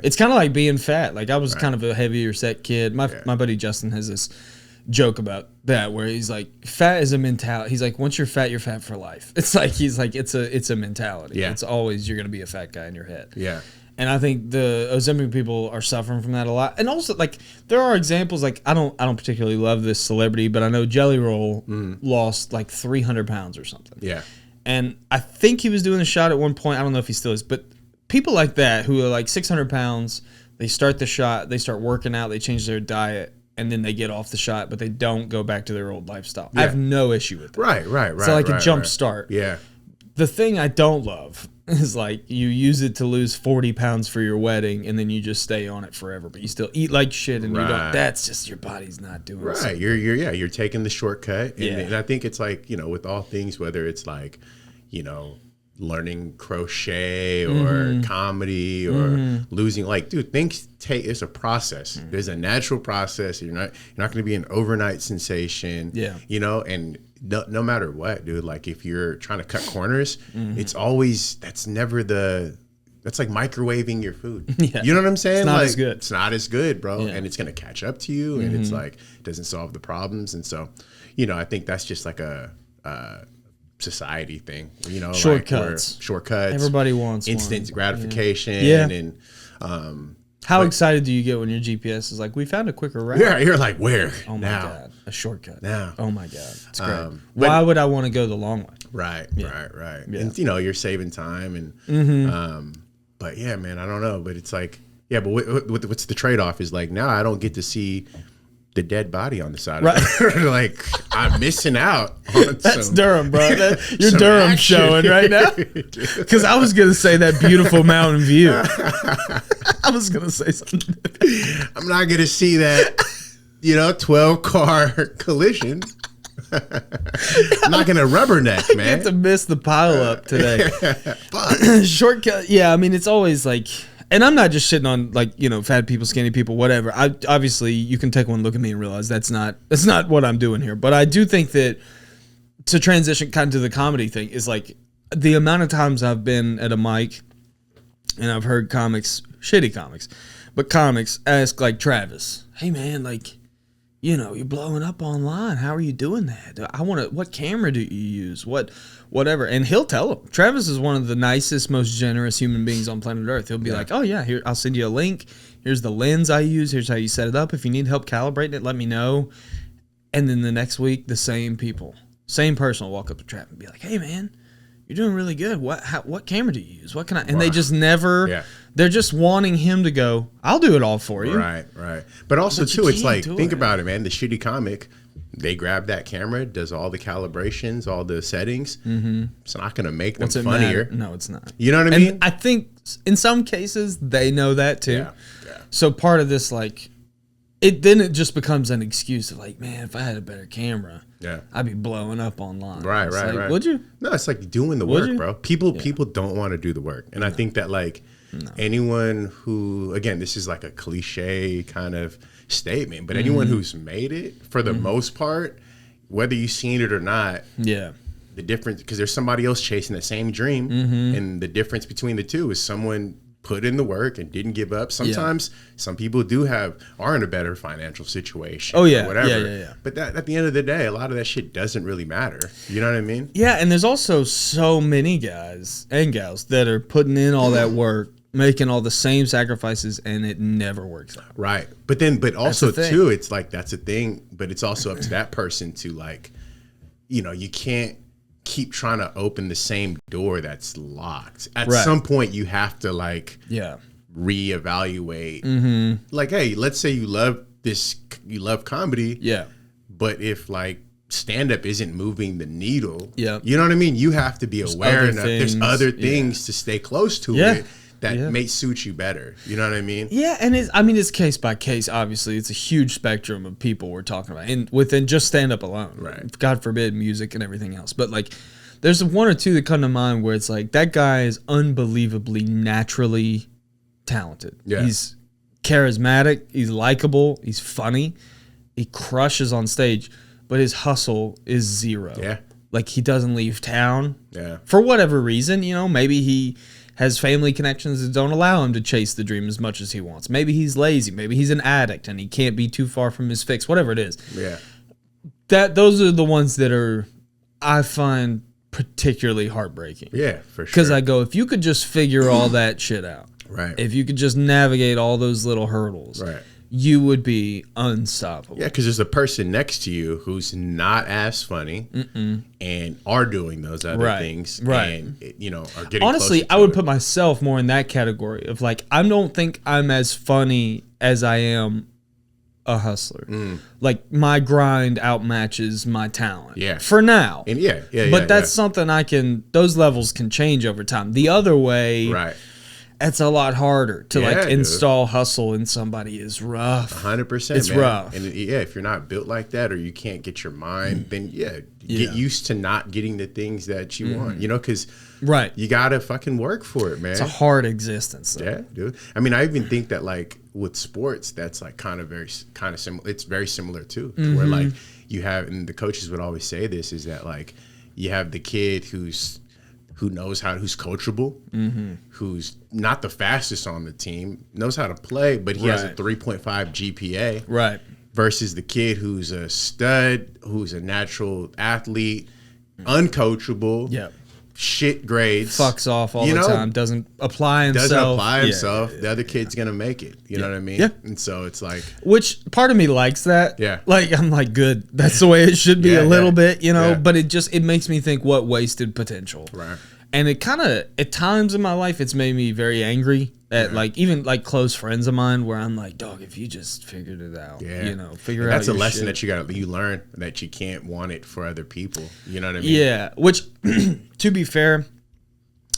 It's kind of like being fat. Like I was kind of a heavier set kid. My buddy Justin has this joke about that where he's like, fat is a mentality. He's like, once you're fat for life. It's like he's like it's a mentality. It's always you're gonna be a fat guy in your head. And I think the Ozempic people are suffering from that a lot. And also like there are examples like I don't particularly love this celebrity, but I know Jelly Roll lost like 300 pounds or something. And I think he was doing a shot at one point. I don't know if he still is, but people like that who are like 600 pounds, they start the shot, they start working out, they change their diet, and then they get off the shot, but they don't go back to their old lifestyle. I have no issue with that. Right. So like a jump start. Yeah. The thing I don't love is like you use it to lose 40 pounds for your wedding and then you just stay on it forever, but you still eat like shit and you don't. That's just your body's not doing it. Right. You're taking the shortcut. And I think it's like, you know, with all things, whether it's like, you know, learning crochet or comedy or losing, like, dude, it's a process. There's a natural process. You're not going to be an overnight sensation. You know, and no matter what, dude, like if you're trying to cut corners, it's always that's like microwaving your food. You know what I'm saying? It's not like, as good. It's not as good, bro. And it's going to catch up to you and it's like it doesn't solve the problems. And so, you know, I think that's just like a society thing, you know, shortcuts. Everybody wants instant gratification. And how excited do you get when your GPS is like, we found a quicker route? Yeah, you're like, where? Oh my god, a shortcut. Now. Oh my god, it's great. Why would I want to go the long way? Right. And you know, you're saving time and but yeah, man, I don't know, but it's like Yeah, but what's the trade-off is like now I don't get to see the dead body on the side right. of the like I'm missing out on That's Durham, bro. You're Durham action. Showing right now. Because I was gonna say that beautiful mountain view. I was gonna say something. I'm not gonna see that, 12-car collision. I'm not gonna rubberneck, man. I get to miss the pile up today. Shortcut. Yeah, I mean it's always like. And I'm not just shitting on like, fat people, skinny people, whatever. Obviously you can take one look at me and realize that's not what I'm doing here. But I do think that to transition kind of to the comedy thing is like the amount of times I've been at a mic and I've heard comics, shitty comics, but comics ask like Travis, hey man, like, you're blowing up online. How are you doing that? What camera do you use? Whatever. And he'll tell them. Travis is one of the nicest, most generous human beings on planet Earth. He'll be like, oh yeah, here, I'll send you a link. Here's the lens I use. Here's how you set it up. If you need help calibrating it, let me know. And then the next week, the same person will walk up to Travis and be like, hey man, you're doing really good. What camera do you use? What can I? And they just never, they're just wanting him to go, I'll do it all for you. Right. But also too, it's like, think about it, man. The shitty comic, they grab that camera, does all the calibrations, all the settings. Mm-hmm. It's not going to make them funnier. No, it's not. You know what I mean? I think in some cases they know that too. Yeah. So part of this, like, it just becomes an excuse of like, man, if I had a better camera, I'd be blowing up online. Right. Would you? No, it's like doing the work, bro. People don't want to do the work. And I think that like anyone who, again, this is like a cliche kind of statement, but anyone who's made it for the most part, whether you've seen it or not, the difference, because there's somebody else chasing the same dream, and the difference between the two is someone put in the work and didn't give up. Sometimes some people are in a better financial situation. Oh yeah, or whatever. Yeah. But at the end of the day, a lot of that shit doesn't really matter. You know what I mean? Yeah, and there's also so many guys and gals that are putting in all that work, making all the same sacrifices, and it never works out. Right. But also too, it's like that's a thing, but it's also up to that person to like, you can't keep trying to open the same door that's locked. At some point you have to like reevaluate. Like, hey, let's say you love comedy, but if like stand-up isn't moving the needle, you know what I mean, you have to be aware enough there's other things to stay close to it that may suit you better. You know what I mean? Yeah, and it's case by case. Obviously, it's a huge spectrum of people we're talking about, and within just stand up alone. Right. God forbid music and everything else, but like, there's one or two that come to mind where it's like that guy is unbelievably naturally talented. Yeah. He's charismatic. He's likable. He's funny. He crushes on stage, but his hustle is zero. Yeah. Like he doesn't leave town. Yeah. For whatever reason, maybe he has family connections that don't allow him to chase the dream as much as he wants. Maybe he's lazy. Maybe he's an addict and he can't be too far from his fix, whatever it is. Yeah. Those are the ones that I find particularly heartbreaking. Yeah, for sure. Because I go, if you could just figure all that shit out. Right. If you could just navigate all those little hurdles. Right. You would be unstoppable. Yeah, because there's a person next to you who's not as funny and are doing those other things. Right. And, are getting honestly, I would put myself more in that category of like, I don't think I'm as funny as I am a hustler. Like my grind outmatches my talent. Yeah. For now. And but that's something those levels can change over time. The other way. Right. It's a lot harder to install hustle in somebody is rough. 100%. It's rough. And if you're not built like that or you can't get your mind, then get used to not getting the things that you want, because you got to fucking work for it, man. It's a hard existence. Though. Yeah, dude. I mean, I even think that like with sports, that's like kind of similar. It's very similar too, where like you have, and the coaches would always say this, is that like you have the kid who's coachable, who's not the fastest on the team, knows how to play, but he has a 3.5 GPA. Right. Versus the kid who's a stud, who's a natural athlete, uncoachable, shit grades, fucks off all the time, doesn't apply himself. The other kid's gonna make it. You know what I mean? Yeah. And so it's like, which part of me likes that. Yeah. Like I'm like, good. That's the way it should be a little bit, but it makes me think what wasted potential. Right. And it kind of, at times in my life, it's made me very angry at like, even like close friends of mine where I'm like, dog, if you just figured it out, you know, figure out that's a your lesson shit. that you learn, that you can't want it for other people. You know what I mean? Yeah. Which, to be fair,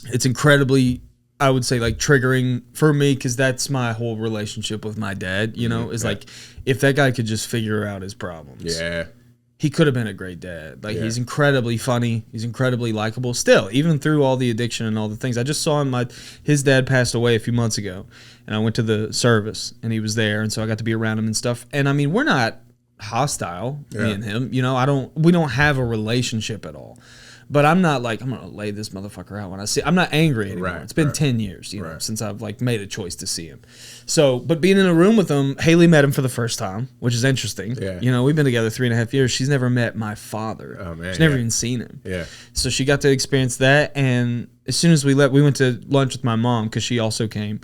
it's incredibly, I would say, like triggering for me, because that's my whole relationship with my dad, you know, is like, if that guy could just figure out his problems. Yeah. He could have been a great dad. Like, he's incredibly funny. He's incredibly likable still, even through all the addiction and all the things. I just saw him. His dad passed away a few months ago, and I went to the service, and he was there, and so I got to be around him and stuff. And, I mean, we're not hostile, me and him. You know, we don't have a relationship at all. But I'm not like, I'm going to lay this motherfucker out when I see I'm not angry anymore. Right, it's been 10 years, you know, since I've like made a choice to see him. So, but being in a room with him, Haley met him for the first time, which is interesting. Yeah. You know, we've been together 3.5 years. She's never met my father. Oh, man. She's never even seen him. Yeah. So she got to experience that. And as soon as we went to lunch with my mom, because she also came.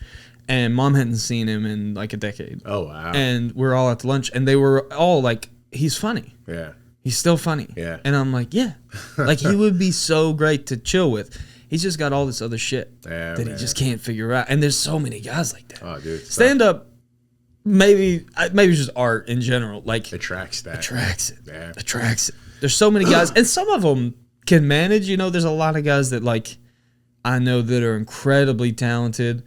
And mom hadn't seen him in like a decade. Oh, wow. And we're all at the lunch. And they were all like, he's funny. Yeah. He's still funny. Yeah. And I'm like, yeah. Like, he would be so great to chill with. He's just got all this other shit that he just can't figure out. And there's so many guys like that. Oh, dude. Stand up, maybe it's just art in general. Like, attracts that. Attracts it. Yeah. Attracts it. There's so many guys. And some of them can manage. You know, there's a lot of guys that, like, I know that are incredibly talented,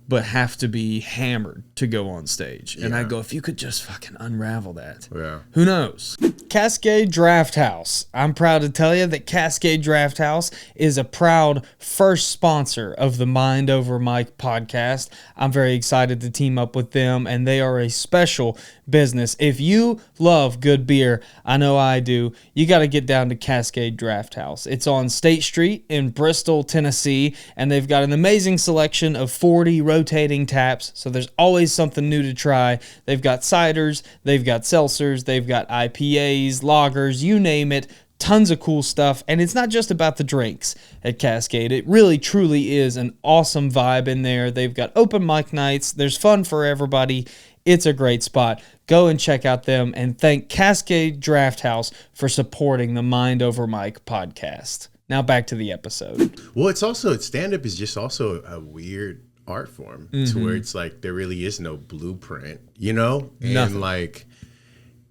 but have to be hammered to go on stage. And I go, if you could just fucking unravel that. Yeah. Who knows? Cascade Draft House. I'm proud to tell you that Cascade Draft House is a proud first sponsor of the Mind Over Mike podcast. I'm very excited to team up with them, and they are a special business. If you love good beer, I know I do, you got to get down to Cascade Draft House. It's on State Street in Bristol, Tennessee, and they've got an amazing selection of 40 rotating taps, so there's always something new to try. They've got ciders, they've got seltzers, they've got IPAs, lagers, you name it. Tons of cool stuff, and it's not just about the drinks at Cascade. It really, truly is an awesome vibe in there. They've got open mic nights. There's fun for everybody. It's a great spot. Go and check out them, and thank Cascade Draft House for supporting the Mind Over Mike podcast. Now back to the episode. Well, stand-up is just also a weird art form to where it's like there really is no blueprint, you know? And nothing. Like,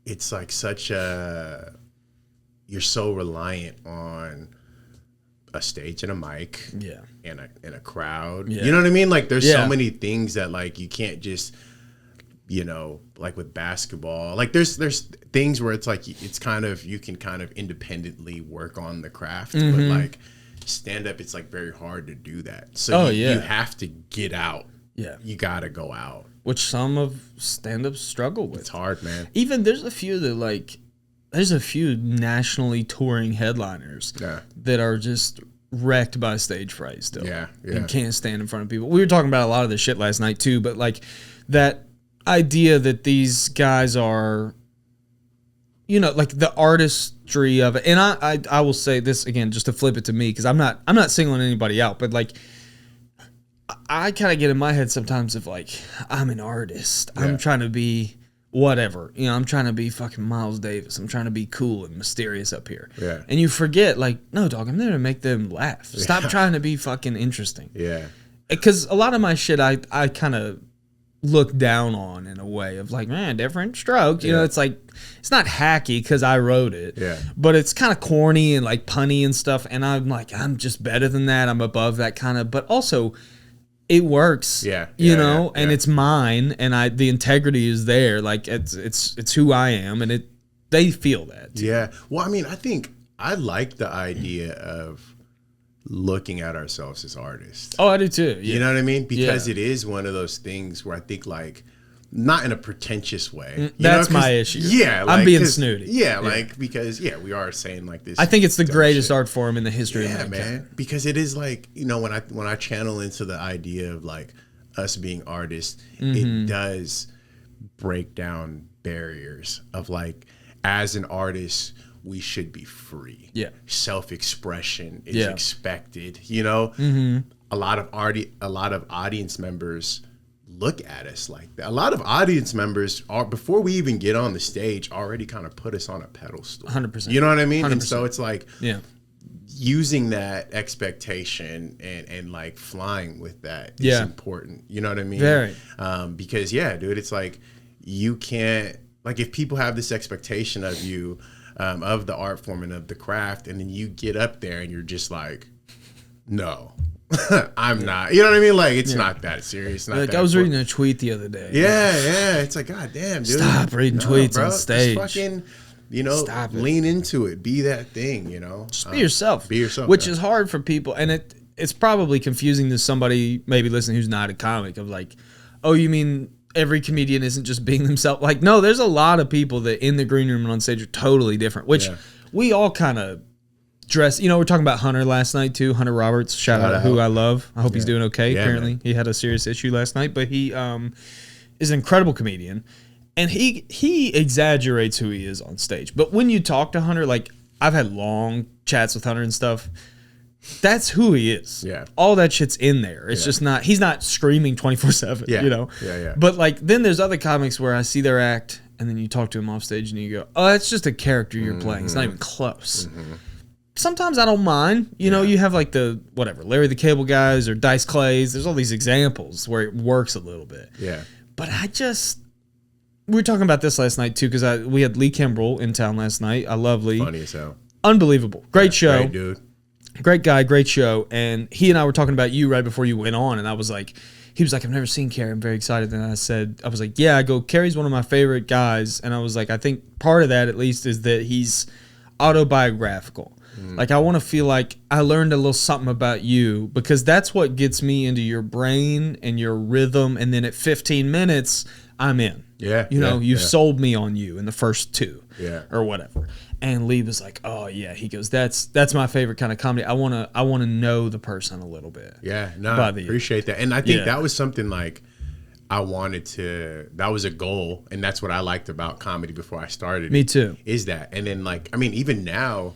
it's like you're so reliant on a stage and a mic, and a crowd. Yeah. You know what I mean? Like, there's so many things that, like, you can't just, you know, like with basketball, like there's things where it's like it's kind of, you can kind of independently work on the craft, but like stand up, it's like very hard to do that. So you have to get out. Yeah, you gotta go out, which some of stand-ups struggle with. It's hard, man. Even there's a few nationally touring headliners that are just wrecked by stage fright still. Yeah. And can't stand in front of people. We were talking about a lot of this shit last night too, but like that idea that these guys are, you know, like the artistry of it. And I will say this again, just to flip it to me, because I'm not singling anybody out, but like I kind of get in my head sometimes of like, I'm an artist. Yeah. I'm trying to be whatever. You know, I'm trying to be fucking Miles Davis. I'm trying to be cool and mysterious up here. Yeah. And you forget, like, no, dog, I'm there to make them laugh. Stop trying to be fucking interesting. Yeah. Because a lot of my shit I kind of look down on in a way of like, man, different strokes. You know, it's like, it's not hacky because I wrote it. Yeah. But it's kind of corny and like punny and stuff. And I'm like, I'm just better than that. I'm above that kind of, but also it works. Yeah. You know, and it's mine, and the integrity is there. Like it's who I am, and they feel that too. Yeah. Well, I mean, I think I like the idea of looking at ourselves as artists. Oh, I do too. Yeah. You know what I mean? Because it is one of those things where I think, like, not in a pretentious way. That's my issue. Yeah. Like, I'm being snooty. Yeah, like, because, we are saying like this. I think it's the greatest art form in the history of mankind. Man. Because it is like, you know, when I channel into the idea of like us being artists, it does break down barriers of like, as an artist, we should be free. Yeah. Self-expression is expected. You know, a lot of audience members look at us like that. A lot of audience members are, before we even get on the stage, already kind of put us on a pedestal. 100%. You know what I mean? 100%. And so it's like, using that expectation and like flying with that is important. You know what I mean? Very. Because dude, it's like you can't, like, if people have this expectation of you, of the art form and of the craft, and then you get up there and you're just like, no, I'm not. You know what I mean? Like, it's not that serious. Not like, that I was important. reading a tweet the other day. Yeah. It's like, God damn, dude. Stop reading tweets on stage. Just fucking, lean into it. Be that thing, Just be yourself. Be yourself. Which is hard for people. And it's probably confusing to somebody maybe listening who's not a comic of like, oh, you mean every comedian isn't just being themselves? Like, no, there's a lot of people that in the green room and on stage are totally different, which we all kind of dress. We're talking about Hunter last night too. Hunter Roberts, shout out, who I love. I hope he's doing okay. Apparently, he had a serious issue last night, but he is an incredible comedian, and he exaggerates who he is on stage. But when you talk to Hunter, like, I've had long chats with Hunter and stuff, that's who he is. Yeah, all that shit's in there. It's just not. He's not screaming 24/7. Yeah. But like, then there's other comics where I see their act, and then you talk to him off stage, and you go, "Oh, it's just a character you're playing. It's not even close." Sometimes I don't mind. You have like the Larry the Cable Guys or Dice Clays. There's all these examples where it works a little bit. Yeah. But we were talking about this last night too, because we had Lee Kimbrell in town last night. I love Lee. Funny as hell. Unbelievable. Great show. Great dude. Great guy, great show. And he and I were talking about you right before you went on, and I was like, he was like, I've never seen Carey. I'm very excited. And I was like, yeah. I go, Carey's one of my favorite guys. And I was like, I think part of that at least is that he's autobiographical. Like, I want to feel like I learned a little something about you, because that's what gets me into your brain and your rhythm. And then at 15 minutes, I'm in. Yeah. You've sold me on you in the first 2 or whatever. And Lee was like, oh yeah. He goes, that's my favorite kind of comedy. I want to know the person a little bit. Yeah. No, I appreciate that. And I think that was something like that was a goal. And that's what I liked about comedy before I started. Me too. Is that. And then, like, I mean, even now,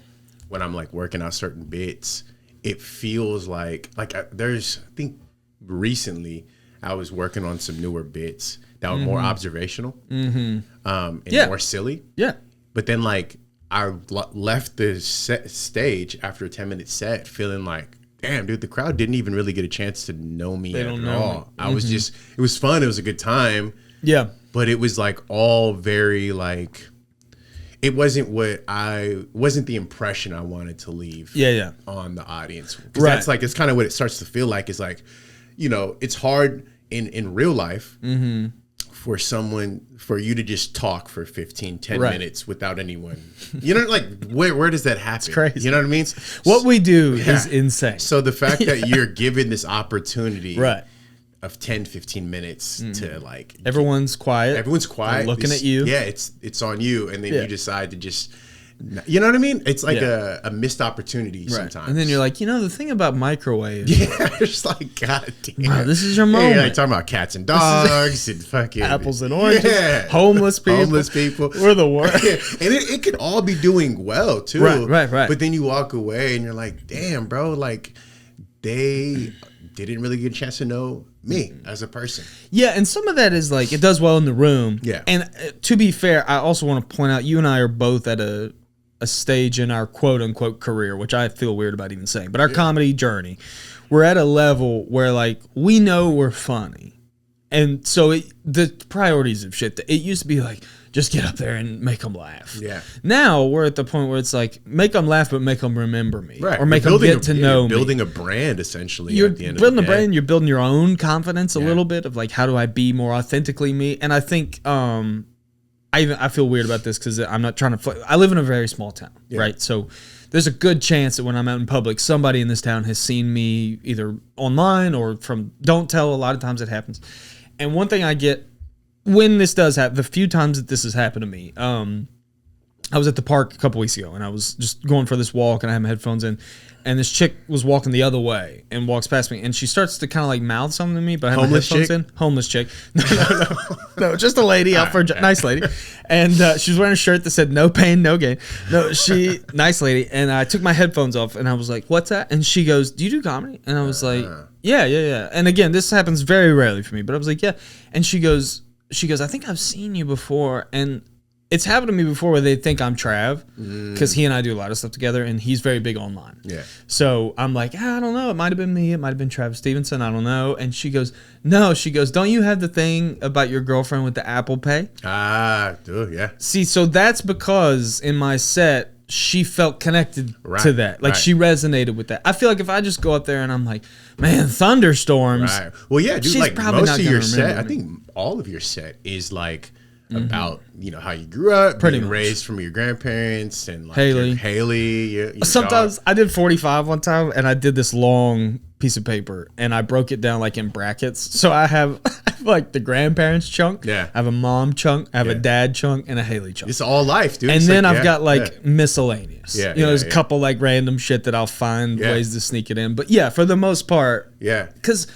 when I'm like working out certain bits, it feels like I think recently I was working on some newer bits that were more observational and more silly. Yeah. But then, like, I left the stage after a 10-minute set feeling like, damn, dude, the crowd didn't even really get a chance to know me at all. I was just, it was fun. It was a good time. Yeah. But it was like all very like, it wasn't the impression I wanted to leave on the audience. Because that's like, it's kind of what it starts to feel like. It's like, it's hard in real life for you to just talk for 10 minutes without anyone. Like, where does that happen? It's crazy. You know what I mean? What we do is insane. So the fact that you're given this opportunity of 10, 15 minutes to like... Everyone's quiet. They're looking at you. Yeah, it's on you. And then you decide to just... You know what I mean? It's like a missed opportunity sometimes. And then you're like, the thing about microwave. Yeah, it's like, God damn. Wow, this is your moment. Yeah, like talking about cats and dogs and fucking... Apples and oranges. Homeless people. We're the worst. And it could all be doing well, too. Right. But then you walk away and you're like, damn, bro, like, they didn't really get a chance to know me as a person. Yeah, and some of that is like, it does well in the room. Yeah. And to be fair, I also want to point out, you and I are both at a stage in our quote unquote career, which I feel weird about even saying, but our comedy journey, we're at a level where like, we know we're funny. And so the priorities of shit, it used to be like, just get up there and make them laugh. Yeah. Now we're at the point where it's like, make them laugh, but make them remember me. Right. Or make them get to know me. You're building a brand, essentially. You're at the end building of the a brand. You're building your own confidence a little bit of like, how do I be more authentically me? And I think I feel weird about this because I'm not trying to. I live in a very small town, right? So there's a good chance that when I'm out in public, somebody in this town has seen me either online or from Don't Tell. A lot of times it happens. And one thing I get when this does happen, the few times that this has happened to me, I was at the park a couple weeks ago and I was just going for this walk and I had my headphones in, and this chick was walking the other way and walks past me and she starts to kind of like mouth something to me, but I have my headphones in. Homeless chick. No, just a lady out for a nice lady. And she was wearing a shirt that said no pain, no gain. Nice lady. And I took my headphones off and I was like, what's that? And she goes, do you do comedy? And I was like, yeah. And again, this happens very rarely for me, but I was like, yeah. And she goes, I think I've seen you before. And it's happened to me before where they think I'm Trav because he and I do a lot of stuff together, and he's very big online. Yeah. So I'm like, I don't know. It might have been me. It might have been Travis Stevenson. I don't know. And she goes, no. She goes, don't you have the thing about your girlfriend with the Apple Pay? Yeah. See, so that's because in my set, she felt connected to that. Like she resonated with that. I feel like if I just go up there and I'm like, man, thunderstorms. Right. Well, yeah, dude, she's like probably most not of gonna your set, remember I me. think all of your set is like about, how you grew up, Pretty being much. raised from your grandparents and like Haley. your Sometimes dog. I did 45 one time, and I did this long piece of paper, and I broke it down like in brackets. So I have like the grandparents chunk. Yeah. I have a mom chunk. I have a Yeah. dad chunk, and a Haley chunk. It's all life, dude. And It's then like, I've got like miscellaneous. Yeah, there's a yeah. couple like random shit that I'll find Yeah. ways to sneak it in. But yeah, for the most part, Yeah. because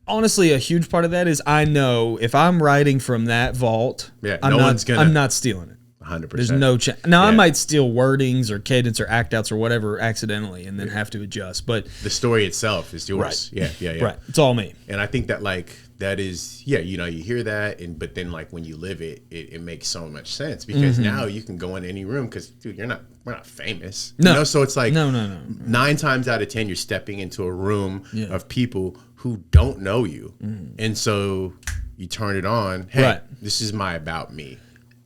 honestly, a huge part of that is I know if I'm writing from that vault, Yeah, I'm no not, one's gonna- I'm not stealing it. 100%. There's no chance. Now I Yeah. might steal wordings or cadence or act outs or whatever accidentally, and then have to adjust. But The story itself is yours. Right. Yeah. right, it's all me. And I think that like that is you hear that but then like when you live it, it makes so much sense because now you can go in any room because dude, we're not famous. No. So it's like No. 9 times out of 10 you're stepping into a room Yeah. of people who don't know you. And so you turn it on, hey, Right. this is my about me.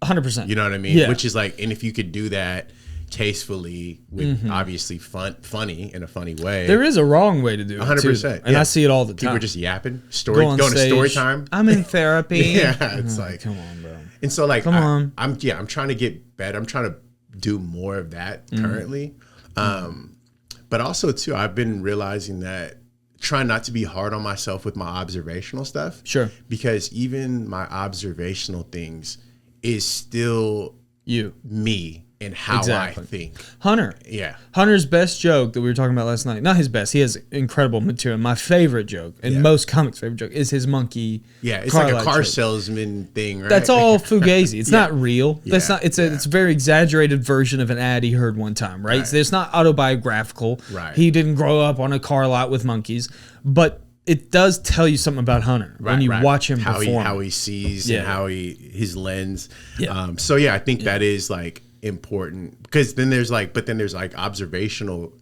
100%. You know what I mean? Yeah. Which is like, and if you could do that tastefully with obviously funny in a funny way. There is a wrong way to do it. 100%. And I see it all the People time. are just yapping, Go on going to stage, story time. I'm in therapy. Yeah, it's like, come on, bro. and so like, Come on. I'm trying to get better. I'm trying to do more of that currently. But also too, I've been realizing that trying not to be hard on myself with my observational stuff. Sure. Because even my observational things is still You. me and how Exactly. I think. Hunter. Yeah. Hunter's best joke that we were talking about last night. Not his best. He has incredible material. My favorite joke, and most comics' favorite joke, is his monkey. Yeah, it's car like a light car joke. salesman thing, right? That's all fugazi. It's not real. That's Yeah, not. It's a very exaggerated version of an ad he heard one time, right? So it's not autobiographical. Right. He didn't grow up on a car lot with monkeys, but it does tell you something about Hunter when you watch him perform. How he sees and how his lens. Yeah. So yeah, I think that is like important because then there's like observational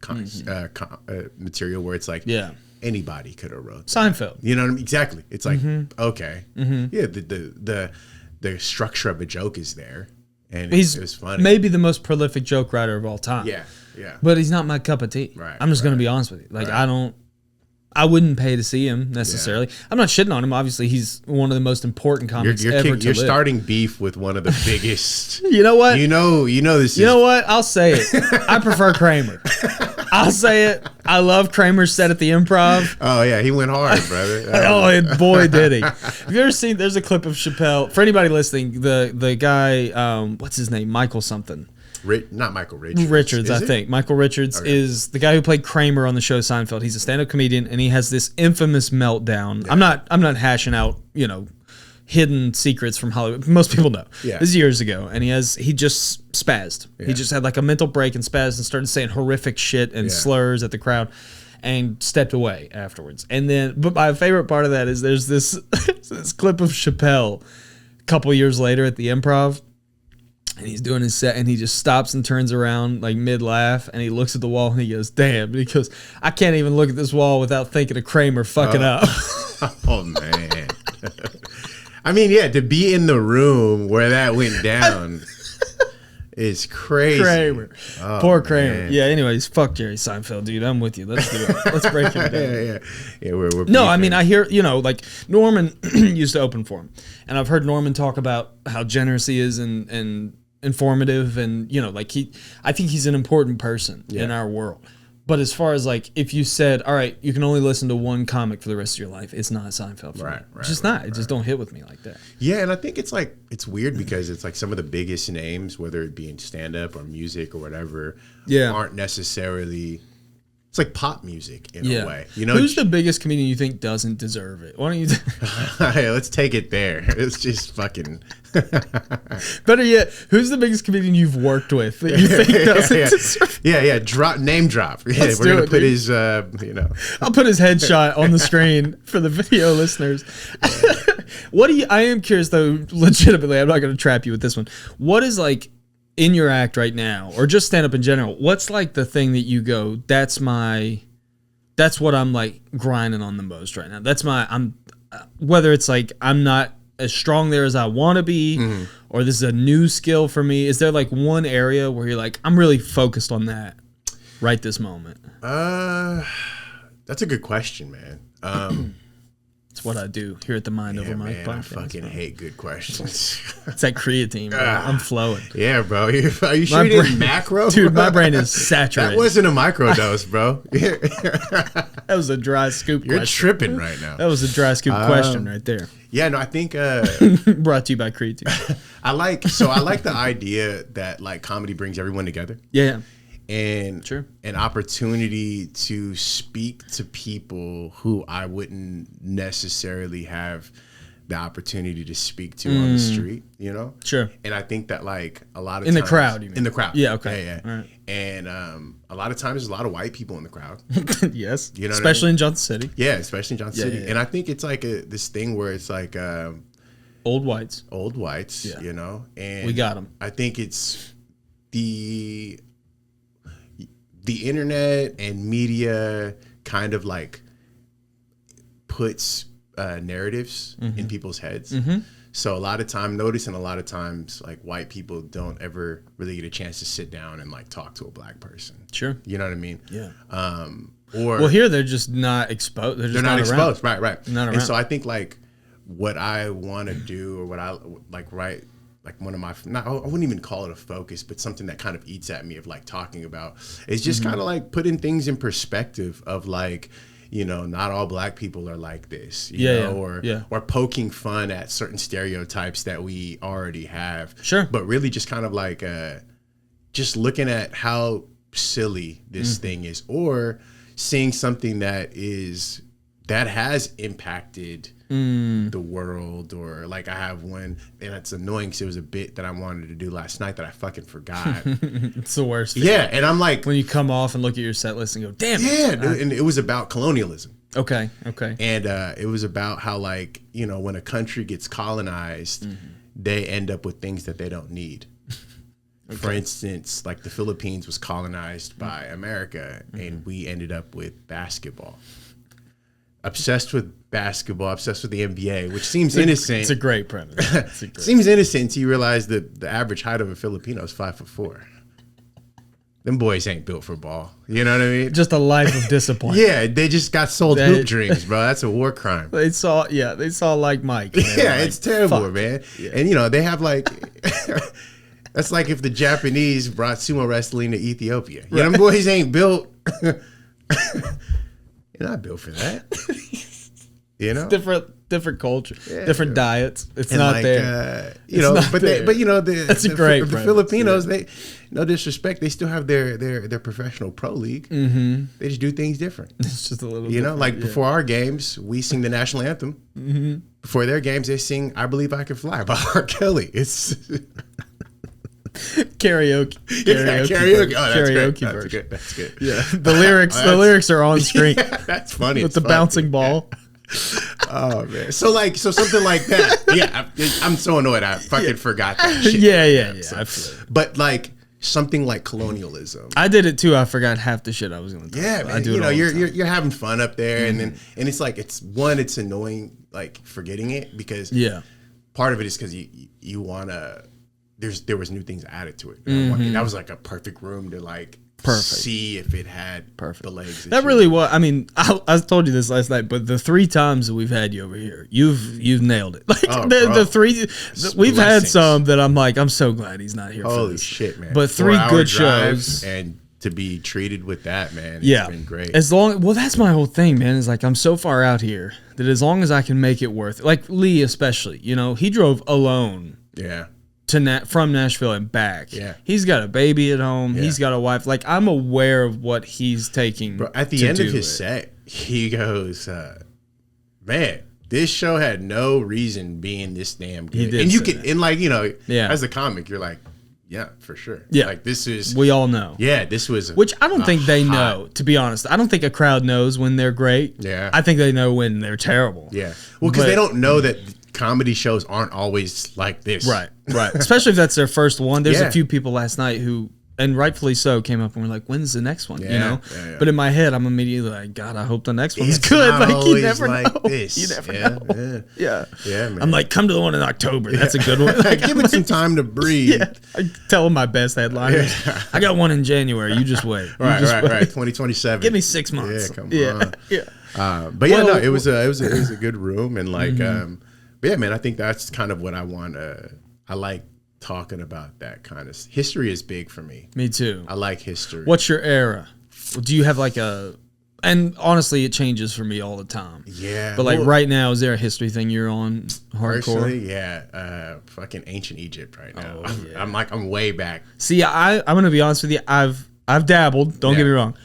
material where it's like anybody could have wrote that. Seinfeld. You know what I mean? Exactly. It's like okay, yeah. The structure of a joke is there, and it's funny. Maybe the most prolific joke writer of all time. Yeah. But he's not my cup of tea. Right, I'm just going to be honest with you. Like I wouldn't pay to see him necessarily. I'm not shitting on him. Obviously, he's one of the most important comics ever to You're live. starting beef with one of the biggest. You know what? You know this. You know what? I'll say it. I prefer Kramer. I'll say it. I love Kramer's set at the Improv. Oh yeah, he went hard, brother. Oh, and boy did he! Have you ever seen? There's a clip of Chappelle. For anybody listening, the guy, what's his name? Michael something. Not Michael Richards. Richards, Is I it? think. Michael Richards is the guy who played Kramer on the show Seinfeld. He's a stand-up comedian, and he has this infamous meltdown. Yeah. I'm not hashing out, hidden secrets from Hollywood. Most people know. Yeah. This is years ago, and he just spazzed. Yeah. He just had like a mental break and spazzed and started saying horrific shit and slurs at the crowd, and stepped away afterwards. And then, but my favorite part of that is there's this this clip of Chappelle a couple years later at the Improv. And he's doing his set, and he just stops and turns around like mid-laugh, and he looks at the wall, and he goes, "Damn!" And he goes, "I can't even look at this wall without thinking of Kramer fucking up." Oh man! I mean, yeah, to be in the room where that went down is crazy. Kramer, poor Kramer. Man. Yeah. Anyways, fuck Jerry Seinfeld, dude. I'm with you. Let's do it. Let's break it down. Yeah. We're no, I beefing. mean, I hear like Norman used to open for him, and I've heard Norman talk about how generous he is and informative, and I think he's an important person in our world. But as far as like, if you said, all right, you can only listen to one comic for the rest of your life, it's not Seinfeld for me. It's just not. It just don't hit with me like that. Yeah, and I think it's weird because it's like some of the biggest names, whether it be in stand-up or music or whatever, aren't necessarily. It's like pop music in a way. Who's the biggest comedian you think doesn't deserve it? Why don't you? Hey, let's take it there. It's just fucking. Better yet, who's the biggest comedian you've worked with that you think doesn't deserve it? Yeah. Name drop. Yeah, Let's we're do gonna it, put dude. his. I'll put his headshot on the screen for the video listeners. What do you? I am curious though. Legitimately, I'm not going to trap you with this one. What is like in your act right now, or just stand up in general? What's like the thing that you go? That's what I'm like grinding on the most right now. Whether it's like I'm not as strong there as I want to be, or this is a new skill for me. Is there like one area where you're like, I'm really focused on that right this moment? That's a good question, man. It's what I do here at the Mind Over Mike podcast. I fucking hate good questions. It's that creatine, bro. I'm flowing. Yeah, bro. Are you sure you did macro? Dude, my brain is saturated. That wasn't a microdose, bro. That was a dry scoop question. You're tripping right now. That was a dry scoop question right there. Yeah, no, I think brought to you by Creatine. I like the idea that like comedy brings everyone together. Yeah. And an opportunity to speak to people who I wouldn't necessarily have the opportunity to speak to on the street, you know? Sure. And I think that like a lot of in times, the crowd, you mean? In the crowd. Yeah, okay. Yeah. All right. And a lot of times there's a lot of white people in the crowd. Yes. You know especially what I mean? in Johnson City. Yeah, especially in Johnson City. Yeah. And I think it's like this thing where it's like old whites, you know? And we got them. I think it's the internet and media kind of like puts narratives in people's heads. So a lot of times like white people don't ever really get a chance to sit down and like talk to a black person. Sure. You know what I mean? Yeah. Or well, here they're just not exposed. They're not exposed. Right. Not around. And so I think like what I want to do, or what I like write, like one of my, I wouldn't even call it a focus, but something that kind of eats at me of like talking about is just kind of like putting things in perspective of like, you know, not all black people are like this, you know, or poking fun at certain stereotypes that we already have. Sure. But really just kind of like, just looking at how silly this thing is, or seeing something that has impacted the world, or like I have one, and it's annoying because it was a bit that I wanted to do last night that I fucking forgot. It's the worst thing. Yeah, and I'm like, when you come off and look at your set list and go, damn it. Yeah, and it was about colonialism. Okay. And it was about how, like, you know, when a country gets colonized, they end up with things that they don't need. For instance, like the Philippines was colonized by America, and we ended up with basketball. Obsessed with basketball, obsessed with the NBA, which seems innocent. It's a great premise. Seems innocent until you realize that the average height of a Filipino is 5'4". Them boys ain't built for ball. You know what I mean? Just a life of disappointment. Yeah, they just got sold hoop dreams, bro. That's a war crime. They saw like Mike. Yeah, like, it's terrible, fuck. man. Yeah. And you know, they have like that's like if the Japanese brought sumo wrestling to Ethiopia. You know, them boys ain't built. You're not built for that. You know, it's different culture, different diets. It's not like, there. You know, but you know, the Filipinos, they, no disrespect, they still have their professional pro league. They just do things different. It's just a little, you know, like before our games, we sing the national anthem. Before their games, they sing "I Believe I Can Fly" by R. Kelly. It's karaoke. Karaoke. Oh, that's karaoke good. version. That's good. Yeah, the lyrics are on screen. Yeah, that's funny. With the bouncing ball. Oh man, so something like that. Yeah, I'm so annoyed. I fucking forgot that shit. Yeah. So, but like something like colonialism. I did it too. I forgot half the shit I was going to. Yeah, man. I do. You know, you're having fun up there, and it's like it's annoying, like forgetting it because part of it is because you wanna. There was new things added to it. That was like a perfect room to like see if it had the legs. That really was. I mean, I told you this last night, but the 3 times that we've had you over here, you've nailed it. Like the 3, we've had some that I'm like, I'm so glad he's not here. Holy for this. Shit, man! But 3 good shows, and to be treated with that, man, it's been great. That's my whole thing, man. Is like I'm so far out here that as long as I can make it worth it. Like Lee, especially, you know, he drove alone. Yeah. From Nashville and back. Yeah. He's got a baby at home. Yeah. He's got a wife. Like, I'm aware of what he's taking. Bro, at the end of his set, he goes, man, this show had no reason being this damn good. He did, and you can, and like, you know, yeah. as a comic, you're like, yeah, for sure. Yeah. Like, this is. We all know. Yeah, this was. Which I don't think they know, to be honest. I don't think a crowd knows when they're great. Yeah. I think they know when they're terrible. Yeah. Well, because they don't know that. comedy shows aren't always like this. Right. Especially if that's their first one. There's Yeah. a few people last night who, and rightfully so, came up and were like, when's the next one? Yeah, You know? yeah. But in my head, I'm immediately like, God, I hope the next one's It's good. not Like, you always never like know. this. You never Yeah, know. yeah. Yeah, man. I'm like, come to the one in October. That's a good one. Like, Give it some time to breathe. yeah. I tell them my best headliners. Yeah. I got one in January. You just wait. Right. 2027. Give me 6 months. Yeah, come on. Yeah. But yeah, no, it was a good room, and like, but yeah, man, I think that's kind of what I want. I like talking about that kind of history is big for me. Me too. I like history. What's your era? Do you have like a? And honestly, it changes for me all the time. Yeah, But like right now, is there a history thing you're on hardcore? Personally, yeah, fucking ancient Egypt right now. Oh, yeah. I'm way back. See, I'm gonna be honest with you. I've dabbled. Don't get me wrong.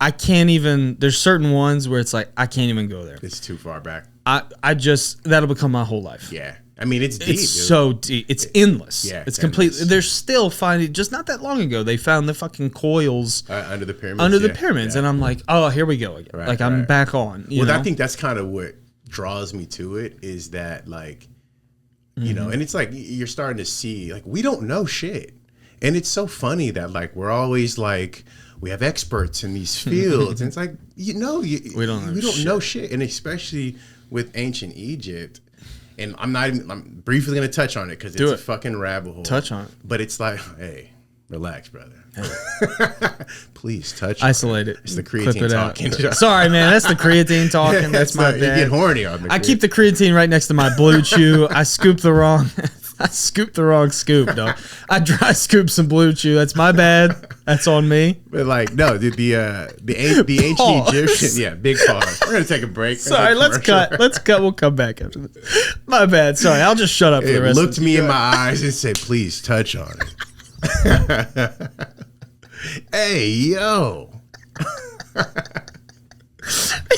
I can't even. There's certain ones where it's like I can't even go there. It's too far back. I just that'll become my whole life. Yeah, I mean it's deep. It's so deep. It's endless. Yeah, it's completely. endless. They're still finding. Just not that long ago, they found the fucking coils Under the pyramids. under the pyramids, and I'm like, oh, here we go again. Right, like I'm back on. You know? I think that's kind of what draws me to it is that like, you know, and it's like you're starting to see like we don't know shit, and it's so funny that like we're always like. We have experts in these fields, and it's like we don't know shit, and especially with ancient Egypt. And I'm briefly gonna touch on it because it's a fucking rabbit hole. Touch on it, but it's like, hey, relax, brother. Please touch. Isolate it. It's the creatine talking. Sorry, man, that's the creatine talking. That's my bad. You get horny on the. I keep the creatine right next to my Blue Chew. I scooped the wrong. I scooped the wrong scoop, dog. I dry scooped some Blue Chew. That's my bad. That's on me. But like, no, the ancient Egyptian, yeah, big pause. We're gonna take a break. Sorry, let's cut. We'll come back after this. My bad. Sorry, I'll just shut up for the rest. Looked me in my eyes and said, "Please touch on it." Hey, yo.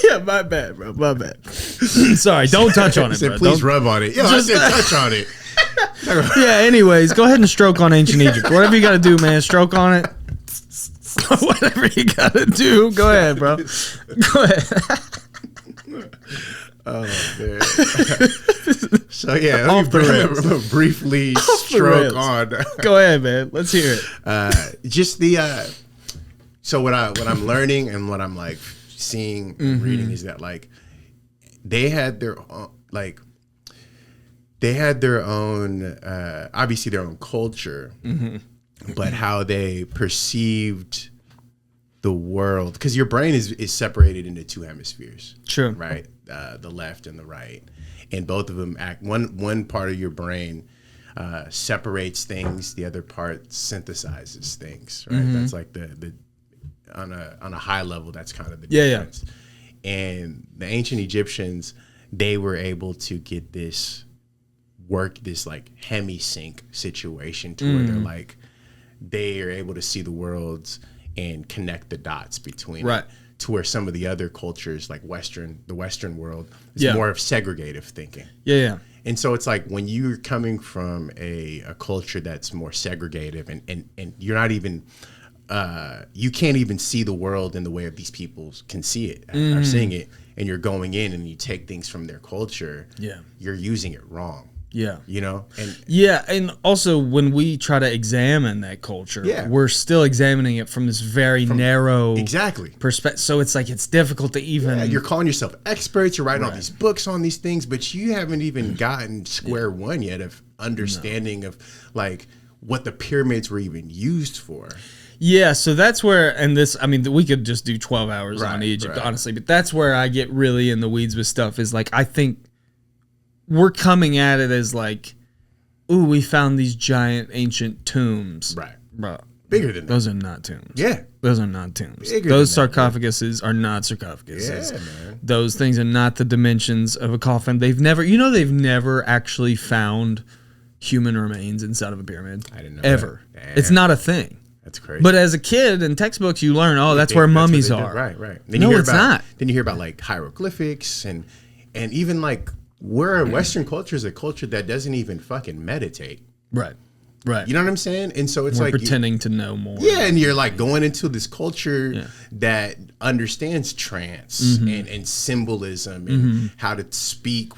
Yeah, my bad, bro. My bad. Sorry, don't touch on it, said, bro. Please rub on it. Yo, I said touch on it. Yeah, anyways, go ahead and stroke on ancient Egypt. Whatever you got to do, man, stroke on it. Whatever you got to do, go ahead, bro. Go ahead. Oh, man. So, yeah, let me briefly stroke on. Go ahead, man. Let's hear it. Just the, so what I'm learning and what I'm like seeing and reading is that like they had their own, like, obviously their own culture, but how they perceived the world. Because your brain is separated into two hemispheres. Sure. Right? The left and the right. And both of them act, one part of your brain separates things, the other part synthesizes things, right? That's like the on a high level, that's kind of the difference. Yeah. And the ancient Egyptians, they were able to get this like hemi-sync situation to where they're like they are able to see the worlds and connect the dots between it, to where some of the other cultures like the Western world is more of segregative thinking. And so it's like when you're coming from a culture that's more segregative and you're not even you can't even see the world in the way of these people can see it are seeing it, and you're going in and you take things from their culture, you're using it wrong. Yeah. You know? And also when we try to examine that culture, we're still examining it from this very narrow perspective. So it's like it's difficult to even you're calling yourself experts, you're writing all these books on these things, but you haven't even gotten square one yet of understanding of like what the pyramids were even used for. Yeah, so that's where, and this, I mean, we could just do 12 hours on Egypt, honestly, but that's where I get really in the weeds with stuff is like, I think we're coming at it as like, ooh, we found these giant ancient tombs. Right. Bro. Bigger than those are not tombs. Yeah. Those are not tombs. Bigger those than sarcophaguses are not sarcophaguses. Yeah, man. Those things are not the dimensions of a coffin. They've never actually found human remains inside of a pyramid. I didn't know ever. It's not a thing. That's crazy. But as a kid in textbooks, you learn, that's where mummies are. Right. Then no, it's not. Then you hear about like hieroglyphics and even like we're Western culture is a culture that doesn't even fucking meditate. Right. Right. You know what I'm saying? And so it's We're like pretending to know more. Yeah, and you're like going into this culture that understands trance and symbolism and how to speak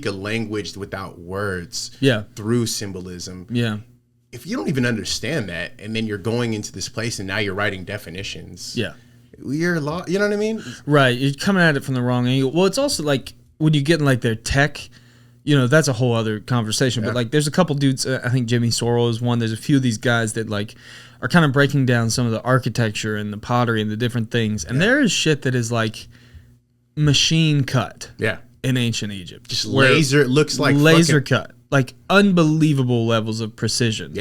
a language without words through symbolism. Yeah. If you don't even understand that, and then you're going into this place and now you're writing definitions. Yeah. You're a lot, you know what I mean? Right. You're coming at it from the wrong angle. Well, it's also like when you get in like their tech, you know, that's a whole other conversation. But like there's a couple dudes, I think Jimmy Sorrell is one. There's a few of these guys that like are kind of breaking down some of the architecture and the pottery and the different things. And there is shit that is like machine cut in ancient Egypt. Just laser, it looks like laser cut. Like unbelievable levels of precision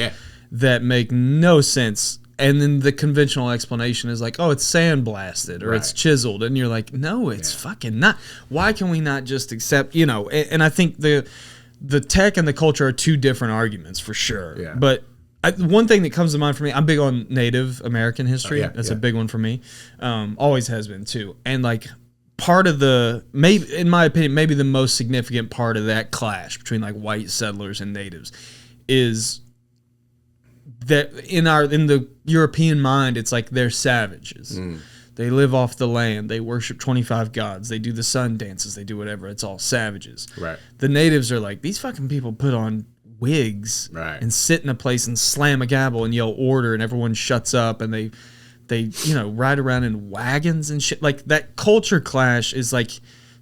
that make no sense. And then the conventional explanation is like, oh, it's sandblasted or it's chiseled. And you're like, no, it's fucking not. Why can we not just accept, you know? And I think the tech and the culture are two different arguments for sure. Yeah. But one thing that comes to mind for me, I'm big on Native American history. That's a big one for me. Always has been too. And like part of maybe in my opinion, maybe the most significant part of that clash between like white settlers and natives is that in the European mind, it's like they're savages. They live off the land. They worship 25 gods. They do the sun dances. They do whatever. It's all savages. Right. The natives are like, these fucking people put on wigs and sit in a place and slam a gavel and yell order and everyone shuts up and they you know, ride around in wagons and shit. Like that culture clash is like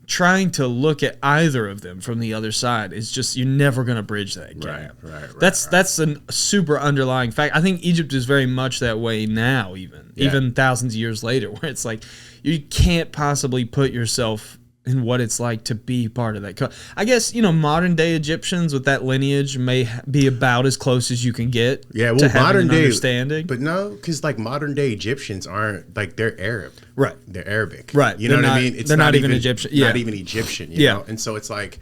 trying to look at either of them from the other side is just, you're never going to bridge that gap. Right. That's a super underlying fact. I think Egypt is very much that way now, even thousands of years later, where it's like you can't possibly put yourself in what it's like to be part of that. I guess, you know, modern day Egyptians with that lineage may be about as close as you can get to having an understanding. But no, because like modern day Egyptians aren't, like they're Arab. Right. They're Arabic. Right. You know what I mean? They're not even Egyptian. Not even Egyptian, you know? And so it's like,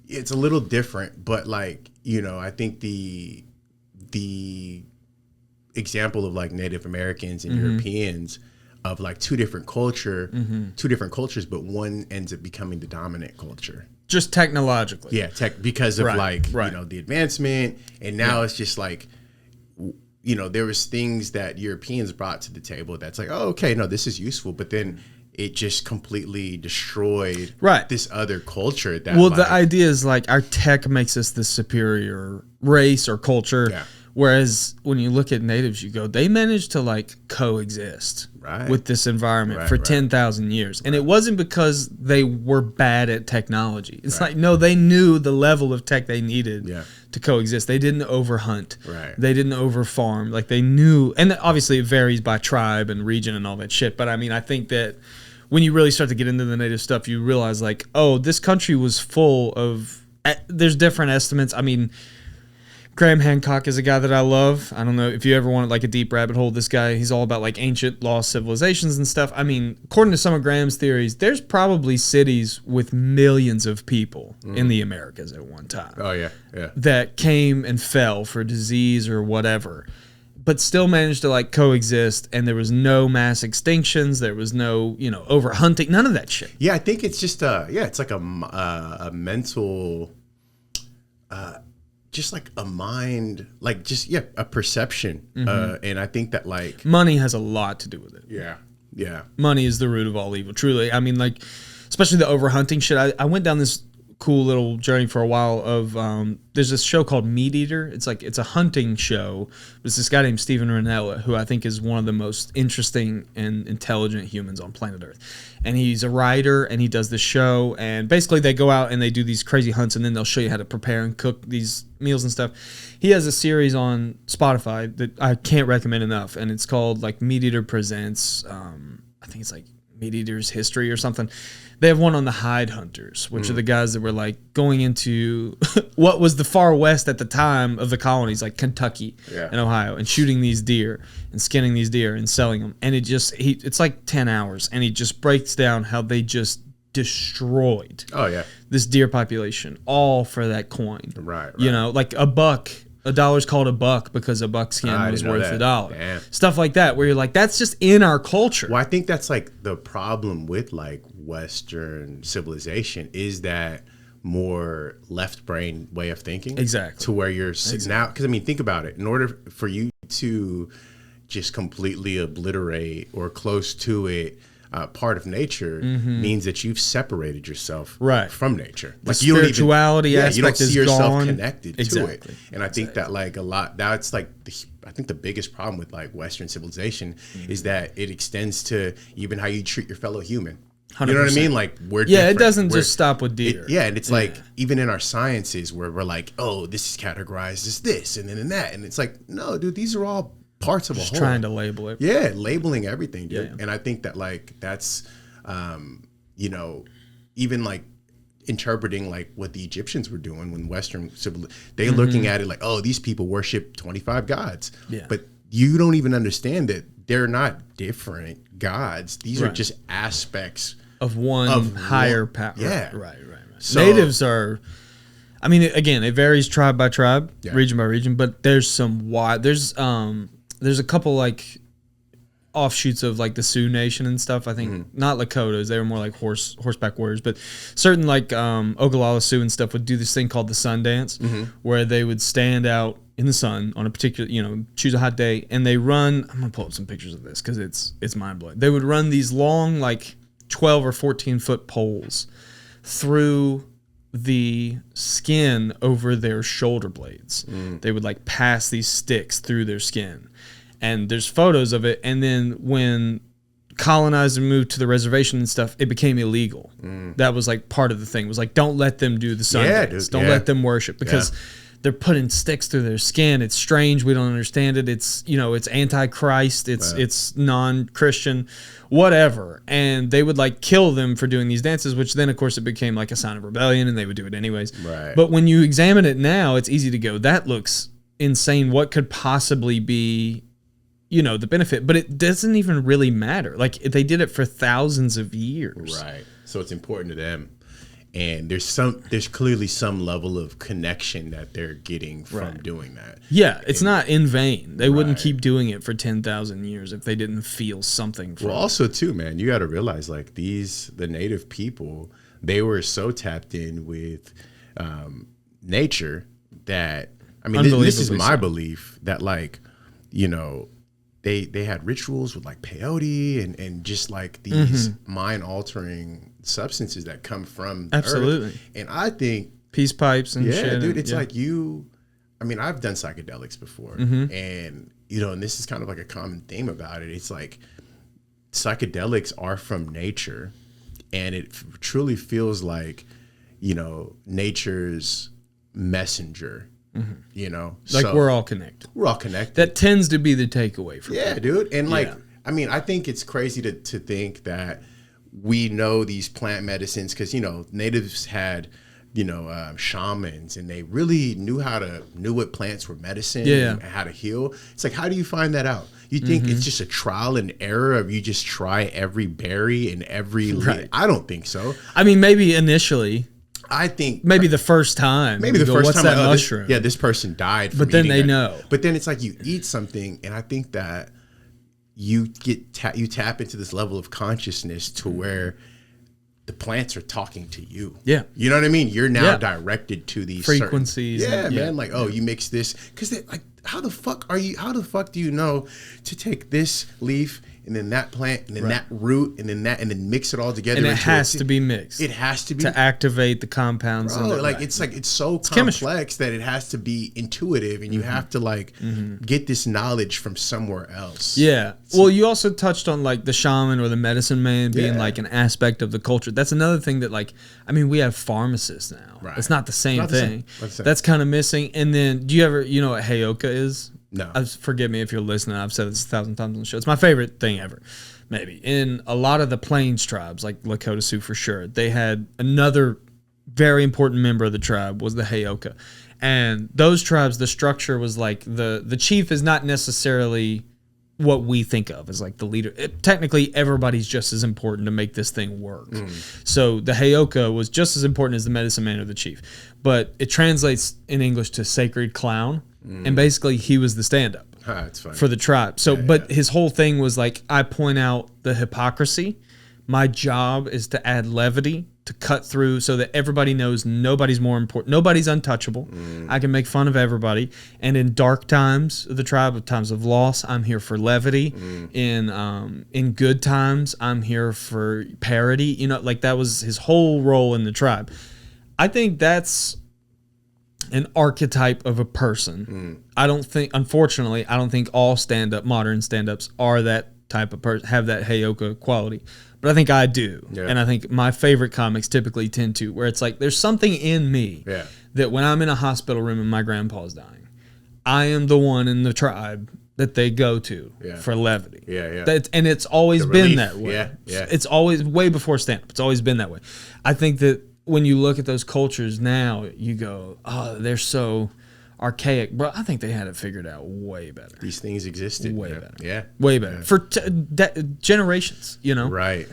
it's a little different, but like, you know, I think the example of like Native Americans and Europeans of like two different cultures, but one ends up becoming the dominant culture. Just technologically. Yeah, because of you know, the advancement. And now it's just like, you know, there was things that Europeans brought to the table that's like, oh, okay, no, this is useful. But then it just completely destroyed this other culture. That the idea is like our tech makes us the superior race or culture. Yeah. Whereas when you look at natives, you go, they managed to like coexist with this environment for 10,000 years. And it wasn't because they were bad at technology. It's like, no, they knew the level of tech they needed to coexist. They didn't overhunt. They didn't overfarm. Like they knew, and obviously it varies by tribe and region and all that shit. But I mean, I think that when you really start to get into the native stuff, you realize like, oh, this country was full of, there's different estimates. I mean, Graham Hancock is a guy that I love. I don't know if you ever wanted like a deep rabbit hole. This guy, he's all about like ancient lost civilizations and stuff. I mean, according to some of Graham's theories, there's probably cities with millions of people in the Americas at one time. Oh, yeah. That came and fell for disease or whatever, but still managed to like coexist. And there was no mass extinctions. There was no, you know, overhunting. None of that shit. Yeah, I think it's just it's like a mental. Just like a mind, like just a perception, and I think that like money has a lot to do with it. Yeah. Money is the root of all evil. Truly, I mean, like especially the overhunting shit. I went down this cool little journey for a while of there's this show called Meat Eater. It's a hunting show. It's this guy named Stephen Ranella, who I think is one of the most interesting and intelligent humans on planet Earth. And he's a writer, and he does this show, and basically they go out and they do these crazy hunts, and then they'll show you how to prepare and cook these meals and stuff. He has a series on Spotify that I can't recommend enough, and it's called like Meat Eater Presents. I think it's like Meat Eater's History or something. They have one on the hide hunters, which are the guys that were like going into what was the far west at the time of the colonies, like Kentucky and Ohio, and shooting these deer and skinning these deer and selling them. And it's like 10 hours, and he just breaks down how they just destroyed this deer population, all for that coin. Right. You know, like a buck. $1's called a buck because a buckskin was worth $1. Damn. Stuff like that, where you're like, that's just in our culture. Well, I think that's like the problem with like Western civilization is that more left brain way of thinking. Exactly. To where you're now, because I mean, think about it. In order for you to just completely obliterate or close to it, part of nature means that you've separated yourself from nature. The like spirituality aspect you don't see yourself gone. Connected to it. And I think that like a lot, that's like I think the biggest problem with like Western civilization is that it extends to even how you treat your fellow human. 100%. You know what I mean? Like we're different. It doesn't just stop with deer. And it's like even in our sciences where we're like, oh, this is categorized as this and then in that, and it's like, no, dude, these are all parts of a whole. Trying to label it. Yeah, labeling everything, dude. Yeah. And I think that like that's, you know, even like interpreting like what the Egyptians were doing when Western they're looking at it like, oh, these people worship 25 gods. Yeah. But you don't even understand that they're not different gods. These are just aspects of one higher power. Yeah. Right. So, natives are, I mean, again, it varies tribe by tribe, region by region, but there's some there's a couple like offshoots of like the Sioux Nation and stuff. I think not Lakotas; they were more like horseback warriors. But certain like Ogallala Sioux and stuff would do this thing called the sun dance, where they would stand out in the sun on a particular, choose a hot day, and they run. I'm gonna pull up some pictures of this because it's mind blowing. They would run these long like 12 or 14 foot poles through the skin over their shoulder blades. They would like pass these sticks through their skin. And there's photos of it. And then when colonizers moved to the reservation and stuff, it became illegal. That was like part of the thing. It was like, don't let them do the sun dance. Don't let them worship because they're putting sticks through their skin. It's strange. We don't understand it. It's, it's anti-Christ. It's non-Christian, whatever. And they would like kill them for doing these dances, which then of course it became like a sign of rebellion and they would do it anyways. Right. But when you examine it now, it's easy to go, that looks insane. What could possibly be the benefit, but it doesn't even really matter. Like they did it for thousands of years. Right. So it's important to them. And there's clearly some level of connection that they're getting from doing that. Yeah. It's not in vain. They wouldn't keep doing it for 10,000 years if they didn't feel something from it. Well, also too, man, you got to realize like the native people, they were so tapped in with nature that, I mean, this is my belief that like, they had rituals with like peyote and just like these mind altering substances that come from the earth. And I think peace pipes and shit. Dude, it's like I mean, I've done psychedelics before and and this is kind of like a common theme about it. It's like psychedelics are from nature and it truly feels like, nature's messenger. Like we're all connected. We're all connected. That tends to be the takeaway from people. Dude. And like, I mean, I think it's crazy to think that we know these plant medicines because, natives had, shamans and they really knew what plants were medicine and how to heal. It's like, how do you find that out? You think it's just a trial and error of you just try every berry and every leaf? I don't think so. I mean, maybe initially. I think maybe the first time. Maybe the first time. That mushroom? This person died from But then they that. know. But then it's like you eat something, and I think that you you tap into this level of consciousness to where the plants are talking to you. Yeah. You know what I mean? You're now directed to these frequencies. Man. Like, oh, you mix this. Because like, how the fuck do you know to take this leaf and then that plant, and then that root, and then that, and then mix it all together. And it has to be mixed. It has to be to activate the compounds. Bro, it's so complex that it has to be intuitive, and you have to get this knowledge from somewhere else. Yeah. Well, you also touched on like the shaman or the medicine man being like an aspect of the culture. That's another thing that we have pharmacists now. Right. It's not the same thing. That's kind of missing. And then, do you ever, what Heyoka is? No. Forgive me if you're listening. I've said this 1,000 times on the show. It's my favorite thing ever. Maybe. In a lot of the Plains tribes, like Lakota Sioux for sure, they had another very important member of the tribe was the Heyoka. And those tribes, the structure was like the chief is not necessarily what we think of as like the leader. Technically, everybody's just as important to make this thing work. So the Heyoka was just as important as the medicine man or the chief. But it translates in English to sacred clown. And basically, he was the stand-up for the tribe. So, his whole thing was like, I point out the hypocrisy, My job is to add levity, to cut through so that everybody knows nobody's more important. Nobody's untouchable. I can make fun of everybody. And in dark times of the tribe, of times of loss, I'm here for levity. In good times, I'm here for parody. You know, like that was his whole role in the tribe. I think that's an archetype of a person. I don't think, unfortunately, I don't think all modern stand-ups are that type of person, have that Heyoka quality. But I think I do. Yeah. And I think my favorite comics typically tend to, where it's like there's something in me that when I'm in a hospital room and my grandpa's dying, I am the one in the tribe that they go to for levity. And it's always been that way. It's always, way before stand-up, it's always been that way. I think that when you look at those cultures now, you go, oh, they're so archaic. Bro, I think they had it figured out way better. These things existed. Way better. Way better. For generations, you know? Right.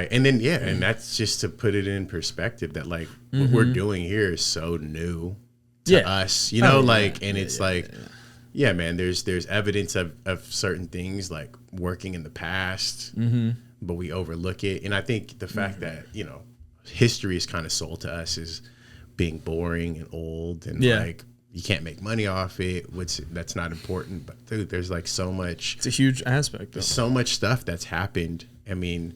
And then, and that's just to put it in perspective that, like, what we're doing here is so new to us, you know? It's man, there's evidence of certain things, like, working in the past, but we overlook it. And I think the fact that, you know, history is kind of sold to us as being boring and old and like you can't make money off it. That's not important. But dude, there's like so much. It's a huge aspect. There's so much stuff that's happened. I mean,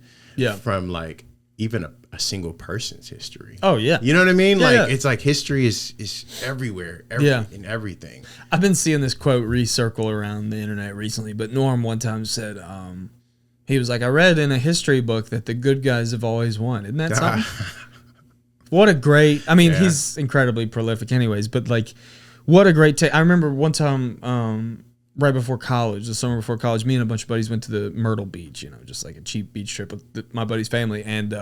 from like even a single person's history. Oh yeah, you know what I mean? It's like history is everywhere. In everything. I've been seeing this quote recircle around the internet recently. But Norm one time said, he was like, I read in a history book that the good guys have always won. Isn't that something? What a great, I mean, he's incredibly prolific anyways, but like, what a great take. I remember one time, right before college, the summer before college, me and a bunch of buddies went to the Myrtle Beach, you know, just like a cheap beach trip with my buddy's family. And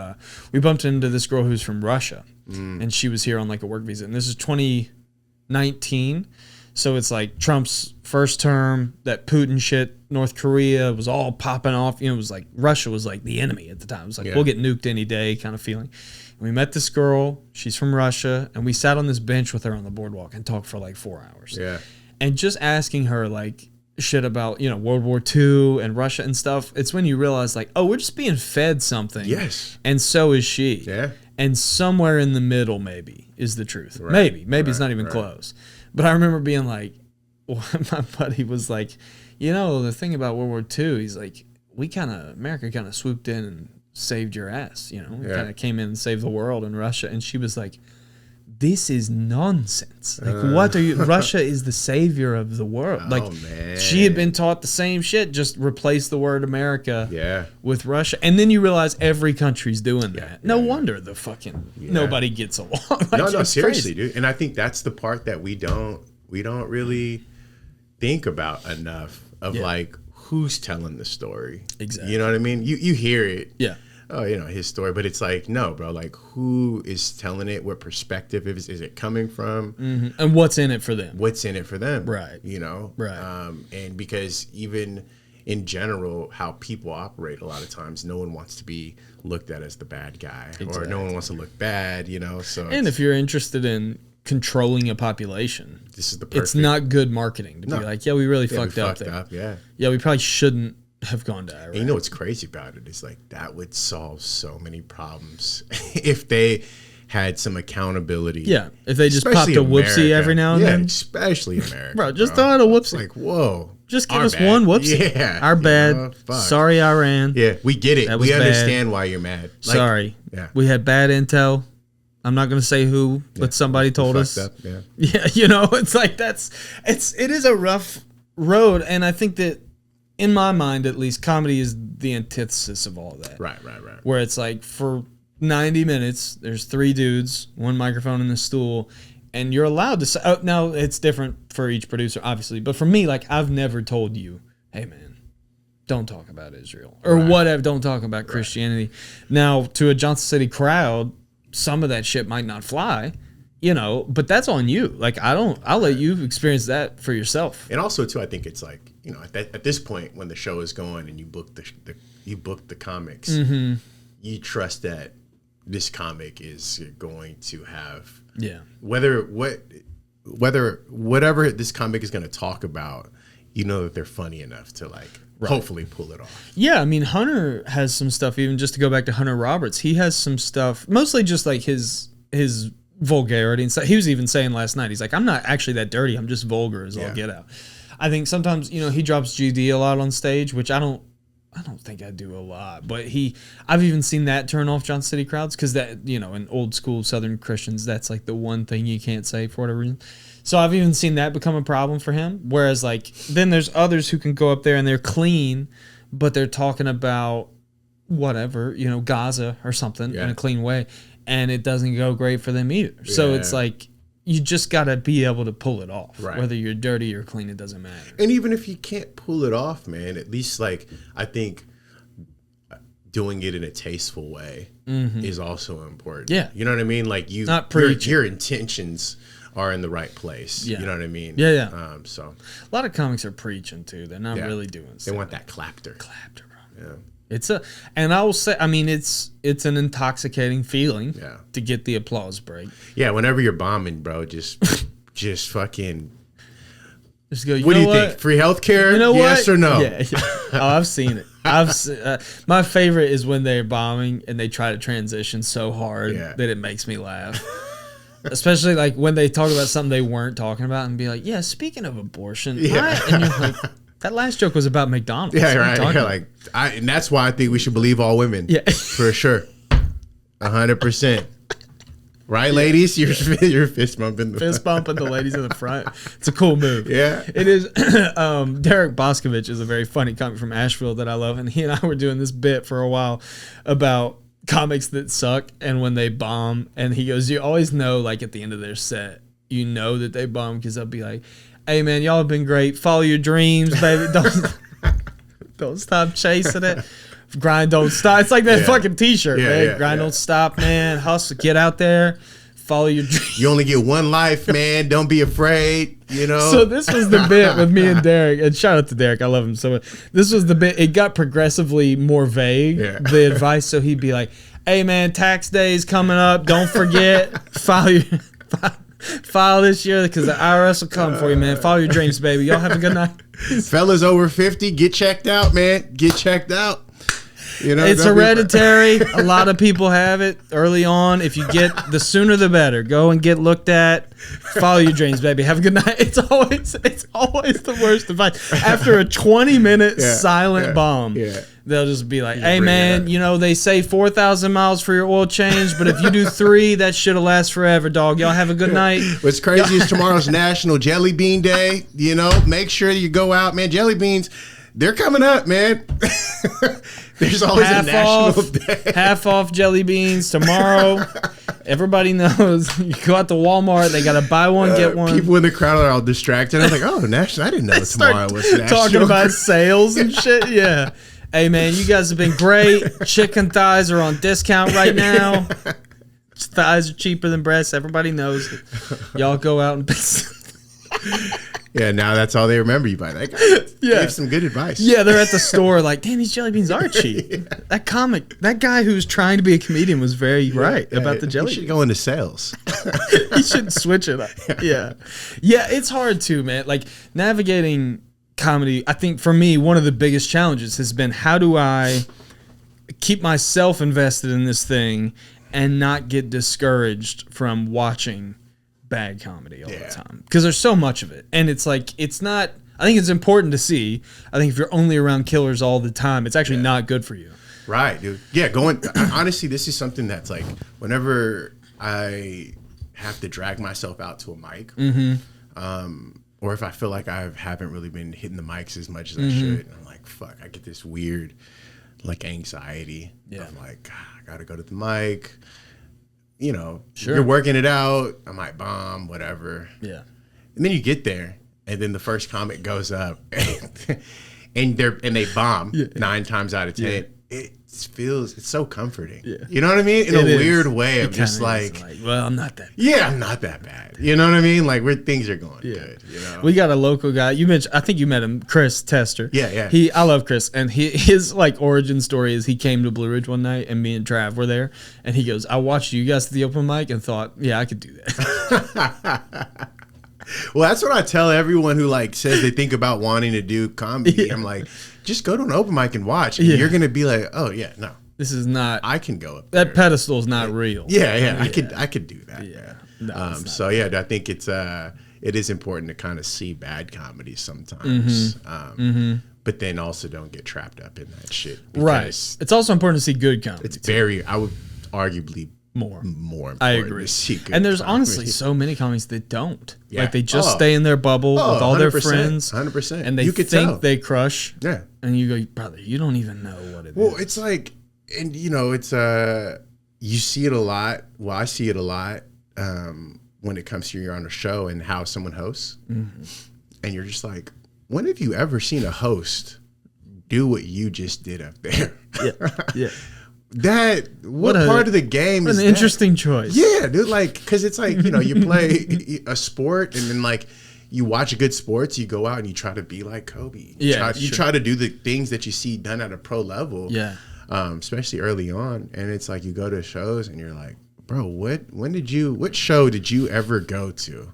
we bumped into this girl who's from Russia, and she was here on like a work visa. And this is 2019. So it's like Trump's first term, that Putin shit, North Korea was all popping off. You know, it was like Russia was like the enemy at the time. It was like, we'll get nuked any day kind of feeling. And we met this girl. She's from Russia. And we sat on this bench with her on the boardwalk and talked for like 4 hours. Yeah. And just asking her like shit about, you know, World War II and Russia and stuff. It's when you realize like, oh, we're just being fed something. Yes. And so is she. Yeah. And somewhere in the middle maybe is the truth. Right. Maybe it's not even close. But I remember being like, my buddy was like, you know, the thing about World War II, he's like, America kind of swooped in and saved your ass, you know, kind of came in and saved the world in Russia. And she was like, this is nonsense. Like, what are you, Russia is the savior of the world. Like, man. She had been taught the same shit, just replace the word America with Russia. And then you realize every country's doing that. No wonder the fucking, nobody gets along. Like, no, seriously, dude. And I think that's the part that we don't really think about enough of like, who's telling the story. Exactly. You know what I mean? You hear it. Yeah. Oh, you know, his story. But it's like, no, bro, like, who is telling it? What perspective is it coming from? And what's in it for them? What's in it for them? Right. You know? Right. And because even in general, how people operate a lot of times, no one wants to be looked at as the bad guy. Or no one wants to look bad, you know? So and if you're interested in controlling a population, this is the perfect. It's not good marketing to be like, we really fucked up there. Yeah, we probably shouldn't have gone to Iraq. And you know what's crazy about it is like that would solve so many problems if they had some accountability. Yeah, if they just popped a whoopsie every now and then. Especially America. Bro, just throw out a whoopsie. Like, whoa. Just give us one whoopsie. Yeah. Our bad. Sorry, Iran. Yeah, we get it. We understand why you're mad. Like, sorry. Yeah. We had bad intel. I'm not going to say who, but somebody told us. Up, yeah, you know, it's like it is a rough road. And I think that in my mind, at least, comedy is the antithesis of all that. Right. Where it's like for 90 minutes, there's 3 dudes, 1 microphone and a stool, and you're allowed to say, now it's different for each producer, obviously. But for me, like, I've never told you, hey, man, don't talk about Israel or whatever. Don't talk about Christianity. Now, to a Johnson City crowd, some of that shit might not fly, you know, but that's on you. Like, I'll let you experience that for yourself. And also too, I think it's like, you know, at this point when the show is going and you book the comics, you trust that this comic is going to have, whatever this comic is going to talk about, you know that they're funny enough to like hopefully pull it off. Yeah, I mean, Hunter has some stuff, even just to go back to Hunter Roberts, he has some stuff, mostly just like his vulgarity and stuff. He was even saying last night, he's like, I'm not actually that dirty, I'm just vulgar as all get out. I think sometimes, he drops GD a lot on stage, which I don't think I do a lot, but I've even seen that turn off Johnson City crowds, because that, in old school Southern Christians, that's like the one thing you can't say for whatever reason. So I've even seen that become a problem for him. Whereas like, then there's others who can go up there and they're clean, but they're talking about whatever, Gaza or something in a clean way, and it doesn't go great for them either. Yeah. So it's like, you just got to be able to pull it off. Right. Whether you're dirty or clean, it doesn't matter. And even if you can't pull it off, man, at least like, I think doing it in a tasteful way is also important. Yeah. You know what I mean? Like your intentions are in the right place. Yeah. You know what I mean? Yeah, yeah. So a lot of comics are preaching too. They're not really doing stuff. They want that clapter. Clapter, bro. Yeah. And I will say, I mean, it's an intoxicating feeling to get the applause break. Yeah, whenever you're bombing, bro, just fucking just go, what do you think? Free healthcare? Yes or no? Yeah. Oh, I've seen it. My favorite is when they're bombing and they try to transition so hard that it makes me laugh. Especially like when they talk about something they weren't talking about and be like, yeah, speaking of abortion, and you're like, that last joke was about McDonald's. Yeah, right. Yeah, like, and that's why I think we should believe all women. Yeah, for sure, 100%. Right, ladies, you're fist bumping. Fist bumping the ladies in the front. It's a cool move. Yeah, it is. Derek Boscovich is a very funny comic from Asheville that I love, and he and I were doing this bit for a while about comics that suck and when they bomb, and he goes, you always know, like at the end of their set, that they bomb, because they'll be like, hey man, y'all have been great, follow your dreams, baby, don't stop chasing it, grind don't stop. It's like that fucking t-shirt, man. Grind don't stop, man, hustle, get out there, follow your dreams. You only get one life, man, don't be afraid. So this was the bit with me and Derek, and shout out to Derek, I love him so much. This was the bit, it got progressively more vague, the advice. So he'd be like, hey man, tax day is coming up, don't forget, file this year, because the IRS will come for you, man. Follow your dreams, baby. Y'all have a good night. Fellas over 50, get checked out, man. Get checked out. It's hereditary. A lot of people have it early on. If you get, the sooner the better. Go and get looked at. Follow your dreams, baby. Have a good night. It's always the worst advice. After a 20-minute silent bomb, they'll just be like, hey man, they say 4,000 miles for your oil change, but if you do 3, that shit'll last forever, dog. Y'all have a good night. What's crazy is tomorrow's National Jelly Bean Day. Make sure you go out, man. Jelly beans, they're coming up, man. There's always a national day. Half off jelly beans tomorrow. Everybody knows. You go out to Walmart, they got to buy one, get one. People in the crowd are all distracted. I was like, oh, national. I didn't know tomorrow was national. Talking about sales and shit. Yeah. Hey, man, you guys have been great. Chicken thighs are on discount right now. Thighs are cheaper than breasts. Everybody knows it. Y'all go out and... Yeah, now that's all they remember you by. That guy gave some good advice. Yeah, they're at the store like, damn, these jelly beans are cheap. That guy who's trying to be a comedian was very right about the jelly beans. He should go into sales. He should switch it up. Yeah. Yeah, it's hard too, man. Like, navigating comedy, I think for me, one of the biggest challenges has been, how do I keep myself invested in this thing and not get discouraged from watching bad comedy all the time, because there's so much of it, and it's like, it's not, I think it's important to see. I think if you're only around killers all the time, it's actually not good for you. Right, dude. Yeah, honestly, this is something that's like, whenever I have to drag myself out to a mic, or if I feel like I haven't really been hitting the mics as much as I should, and I'm like, fuck, I get this weird like anxiety. I'm like, I gotta go to the mic. You're working it out. I might bomb, whatever. Yeah. And then you get there, and then the first comic goes up, and they bomb 9 times out of 10. It feels, it's so comforting. Yeah. You know what I mean? In a weird way of just like, well, I'm not that bad. Yeah, I'm not that bad. You know what I mean? Like, where things are going good. We got a local guy. You mentioned, I think you met him, Chris Tester. Yeah. I love Chris, and his like origin story is he came to Blue Ridge one night, and me and Trav were there, and he goes, I watched you guys at the open mic and thought, yeah, I could do that. Well, that's what I tell everyone who like says they think about wanting to do comedy. Yeah. I'm like, just go to an open mic and watch, and you're gonna be like, oh yeah, no, this is not. I can go up there. That pedestal is not real. Yeah, I could do that. Yeah. No, so yeah, I think it is important to kind of see bad comedy sometimes. But then also don't get trapped up in that shit. Right. It's also important to see good comedy. It's I would arguably more important. I agree. To see good and there's comedy. honestly so many comics that don't. Yeah. Like they just stay in their bubble with all their friends. 100%. And they think they crush. Yeah. And you go, brother, you don't even know what it is. Well, it's like, and you know, it's you see it a lot. Well, I see it a lot when it comes to you're on a show and how someone hosts. And you're just like, when have you ever seen a host do what you just did up there? Yeah. What part of the game is an interesting choice? Yeah, dude. Like, because it's like, you know, you play a sport and then like you watch good sports, you go out and you try to be like Kobe. You try to do the things that you see done at a pro level. Yeah. Especially early on, and it's like you go to shows and you're like, bro, what show did you ever go to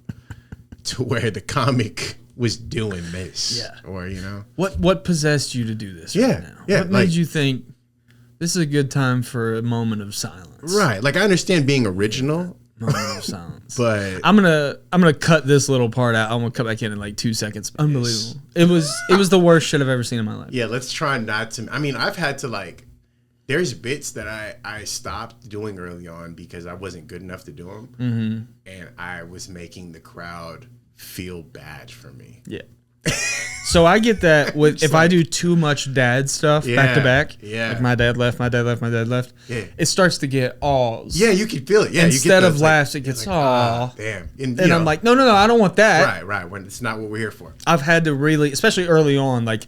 where the comic was doing this? Yeah. Or, you know, what possessed you to do this right now? Yeah. What made you think this is a good time for a moment of silence? Right. Like I understand being original. Moment of silence. But I'm gonna cut this little part out. I'm gonna cut back in like 2 seconds. Unbelievable. It was the worst shit I've ever seen in my life. Yeah, let's try not to. I mean, I've had to like. There's bits that I stopped doing early on because I wasn't good enough to do them, and I was making the crowd feel bad for me. Yeah. So I get that with if I do too much dad stuff back to back. Yeah. Like my dad left. Yeah. It starts to get awes. Yeah, you can feel it. Yeah. Instead you get of laughs, it gets aw. Damn. And I'm like, no, I don't want that. Right. When it's not what we're here for. I've had to really, especially early on, like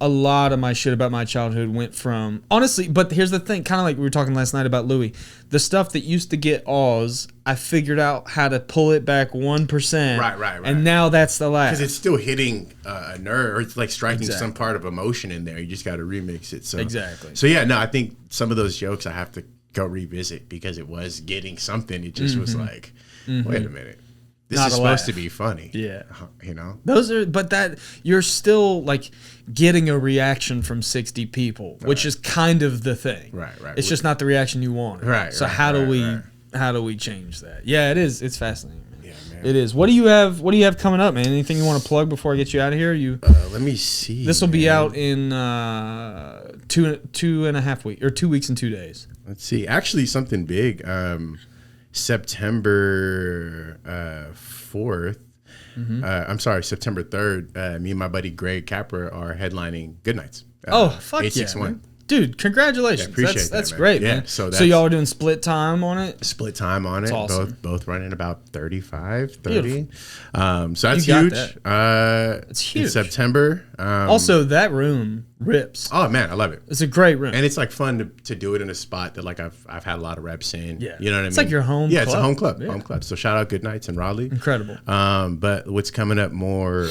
a lot of my shit about my childhood went from honestly, but here's the thing, kind of like we were talking last night about Louis, the stuff that used to get awes, I figured out how to pull it back 1%. Right. And now that's the laugh. Because it's still hitting a nerve, or it's like striking some part of emotion in there. You just got to remix it. So exactly. So yeah, no, I think some of those jokes I have to go revisit because it was getting something. It just was like, wait a minute. This is supposed to be funny. Yeah. You know? But that you're still like getting a reaction from 60 people, which is kind of the thing. Right. It's just not the reaction you want. Right. So how do we change that? Yeah, it is. It's fascinating, man. Yeah, man. It is. What do you have coming up, man? Anything you want to plug before I get you out of here? Let me see. This will be out in 2.5 weeks or 2 weeks and 2 days. Let's see. Actually, something big. September 4th. I'm sorry, September 3rd. Me and my buddy Greg Capra are headlining Good Nights. Fuck 861. yeah, man. Dude, congratulations. Yeah, appreciate that's that, great, man. man. Yeah, so y'all are doing split time on it? Split time on it. Awesome. Both running about 35, 30. Beautiful. So that's You got huge. that. It's huge. In September. Also, that room rips. Oh man, I love it. It's a great room. And it's like fun to do it in a spot that like I've had a lot of reps in. Yeah. You know what I mean? It's like your home Yeah, club. it's a home club. Yeah. Home club. So shout out Good Nights in Raleigh. Incredible. But what's coming up more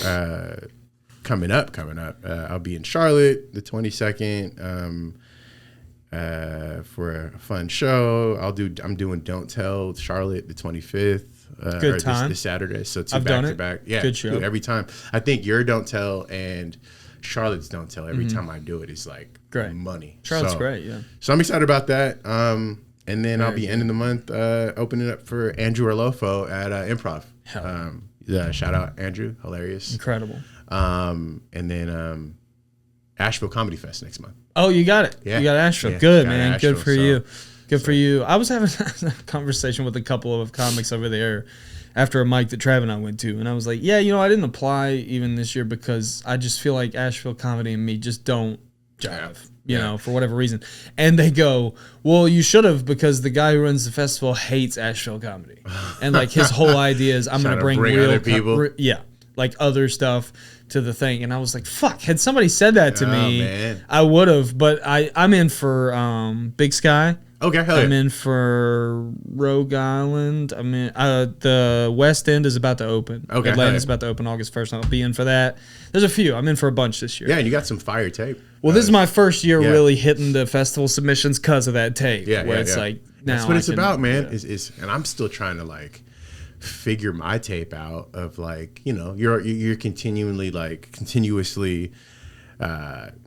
coming up, I'll be in Charlotte the 22nd. For a fun show. I'm doing Don't Tell Charlotte the 25th. Good time. This Saturday. So I've back done to it. back. Yeah. Good show. Dude, every time. I think your Don't Tell and Charlotte's Don't Tell, every time I do it, it's like great money. Charlotte's great, yeah. So I'm excited about that. And then I'll be ending the month opening up for Andrew Orlofo at Improv. Shout out Andrew, hilarious. Incredible. And then Asheville Comedy Fest next month. Oh, you got it. Yeah. You got Asheville. Yeah, Good, got man. Asheville, Good for you. Good for you. I was having a conversation with a couple of comics over there after a mic that Trav and I went to, and I was like, yeah, I didn't apply even this year because I just feel like Asheville comedy and me just don't jive, you know, for whatever reason. And they go, well, you should have, because the guy who runs the festival hates Asheville comedy. And like his whole idea is I'm going to bring real other people. Like other stuff to the thing. And I was like, fuck, had somebody said that to me, man. I would have. But I'm in for Big Sky. Okay, hell I'm yeah. in for Rogue Island. I'm in the West End is about to open. Okay, Atlanta's about to open August 1st. I'll be in for that. There's a few. I'm in for a bunch this year. Yeah, and you got some fire tape. Well, this is my first year really hitting the festival submissions because of that tape. Yeah, where it's like, now that's what it's about, man. Yeah. Is and I'm still trying to like figure my tape out of like, you know, you're continuously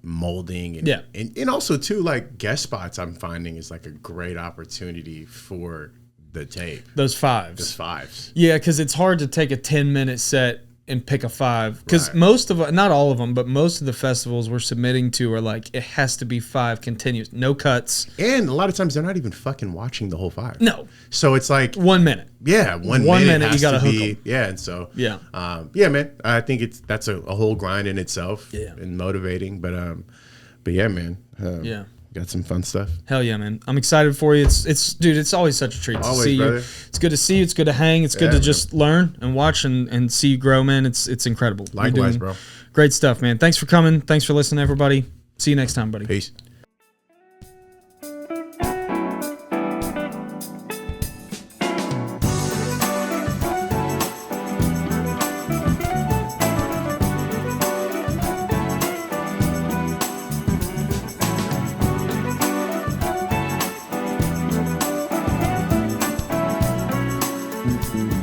molding and also too, like guest spots I'm finding is like a great opportunity for the tape. Those fives. Yeah, because it's hard to take a 10-minute set and pick a 5 because most of, not all of them, but most of the festivals we're submitting to are like, it has to be 5 continuous, no cuts. And a lot of times they're not even fucking watching the whole 5. No. So it's like 1 minute. Yeah, one minute you gotta hook them. Yeah, and so yeah, man. I think that's a whole grind in itself. Yeah, and motivating. But yeah, man. Yeah. Got some fun stuff. Hell yeah, man. I'm excited for you. Dude, it's always such a treat to see you. It's good to see you. It's good to hang. It's good to just learn and watch and see you grow, man. It's incredible. Likewise, bro. Great stuff, man. Thanks for coming. Thanks for listening, everybody. See you next time, buddy. Peace. Mm-hmm.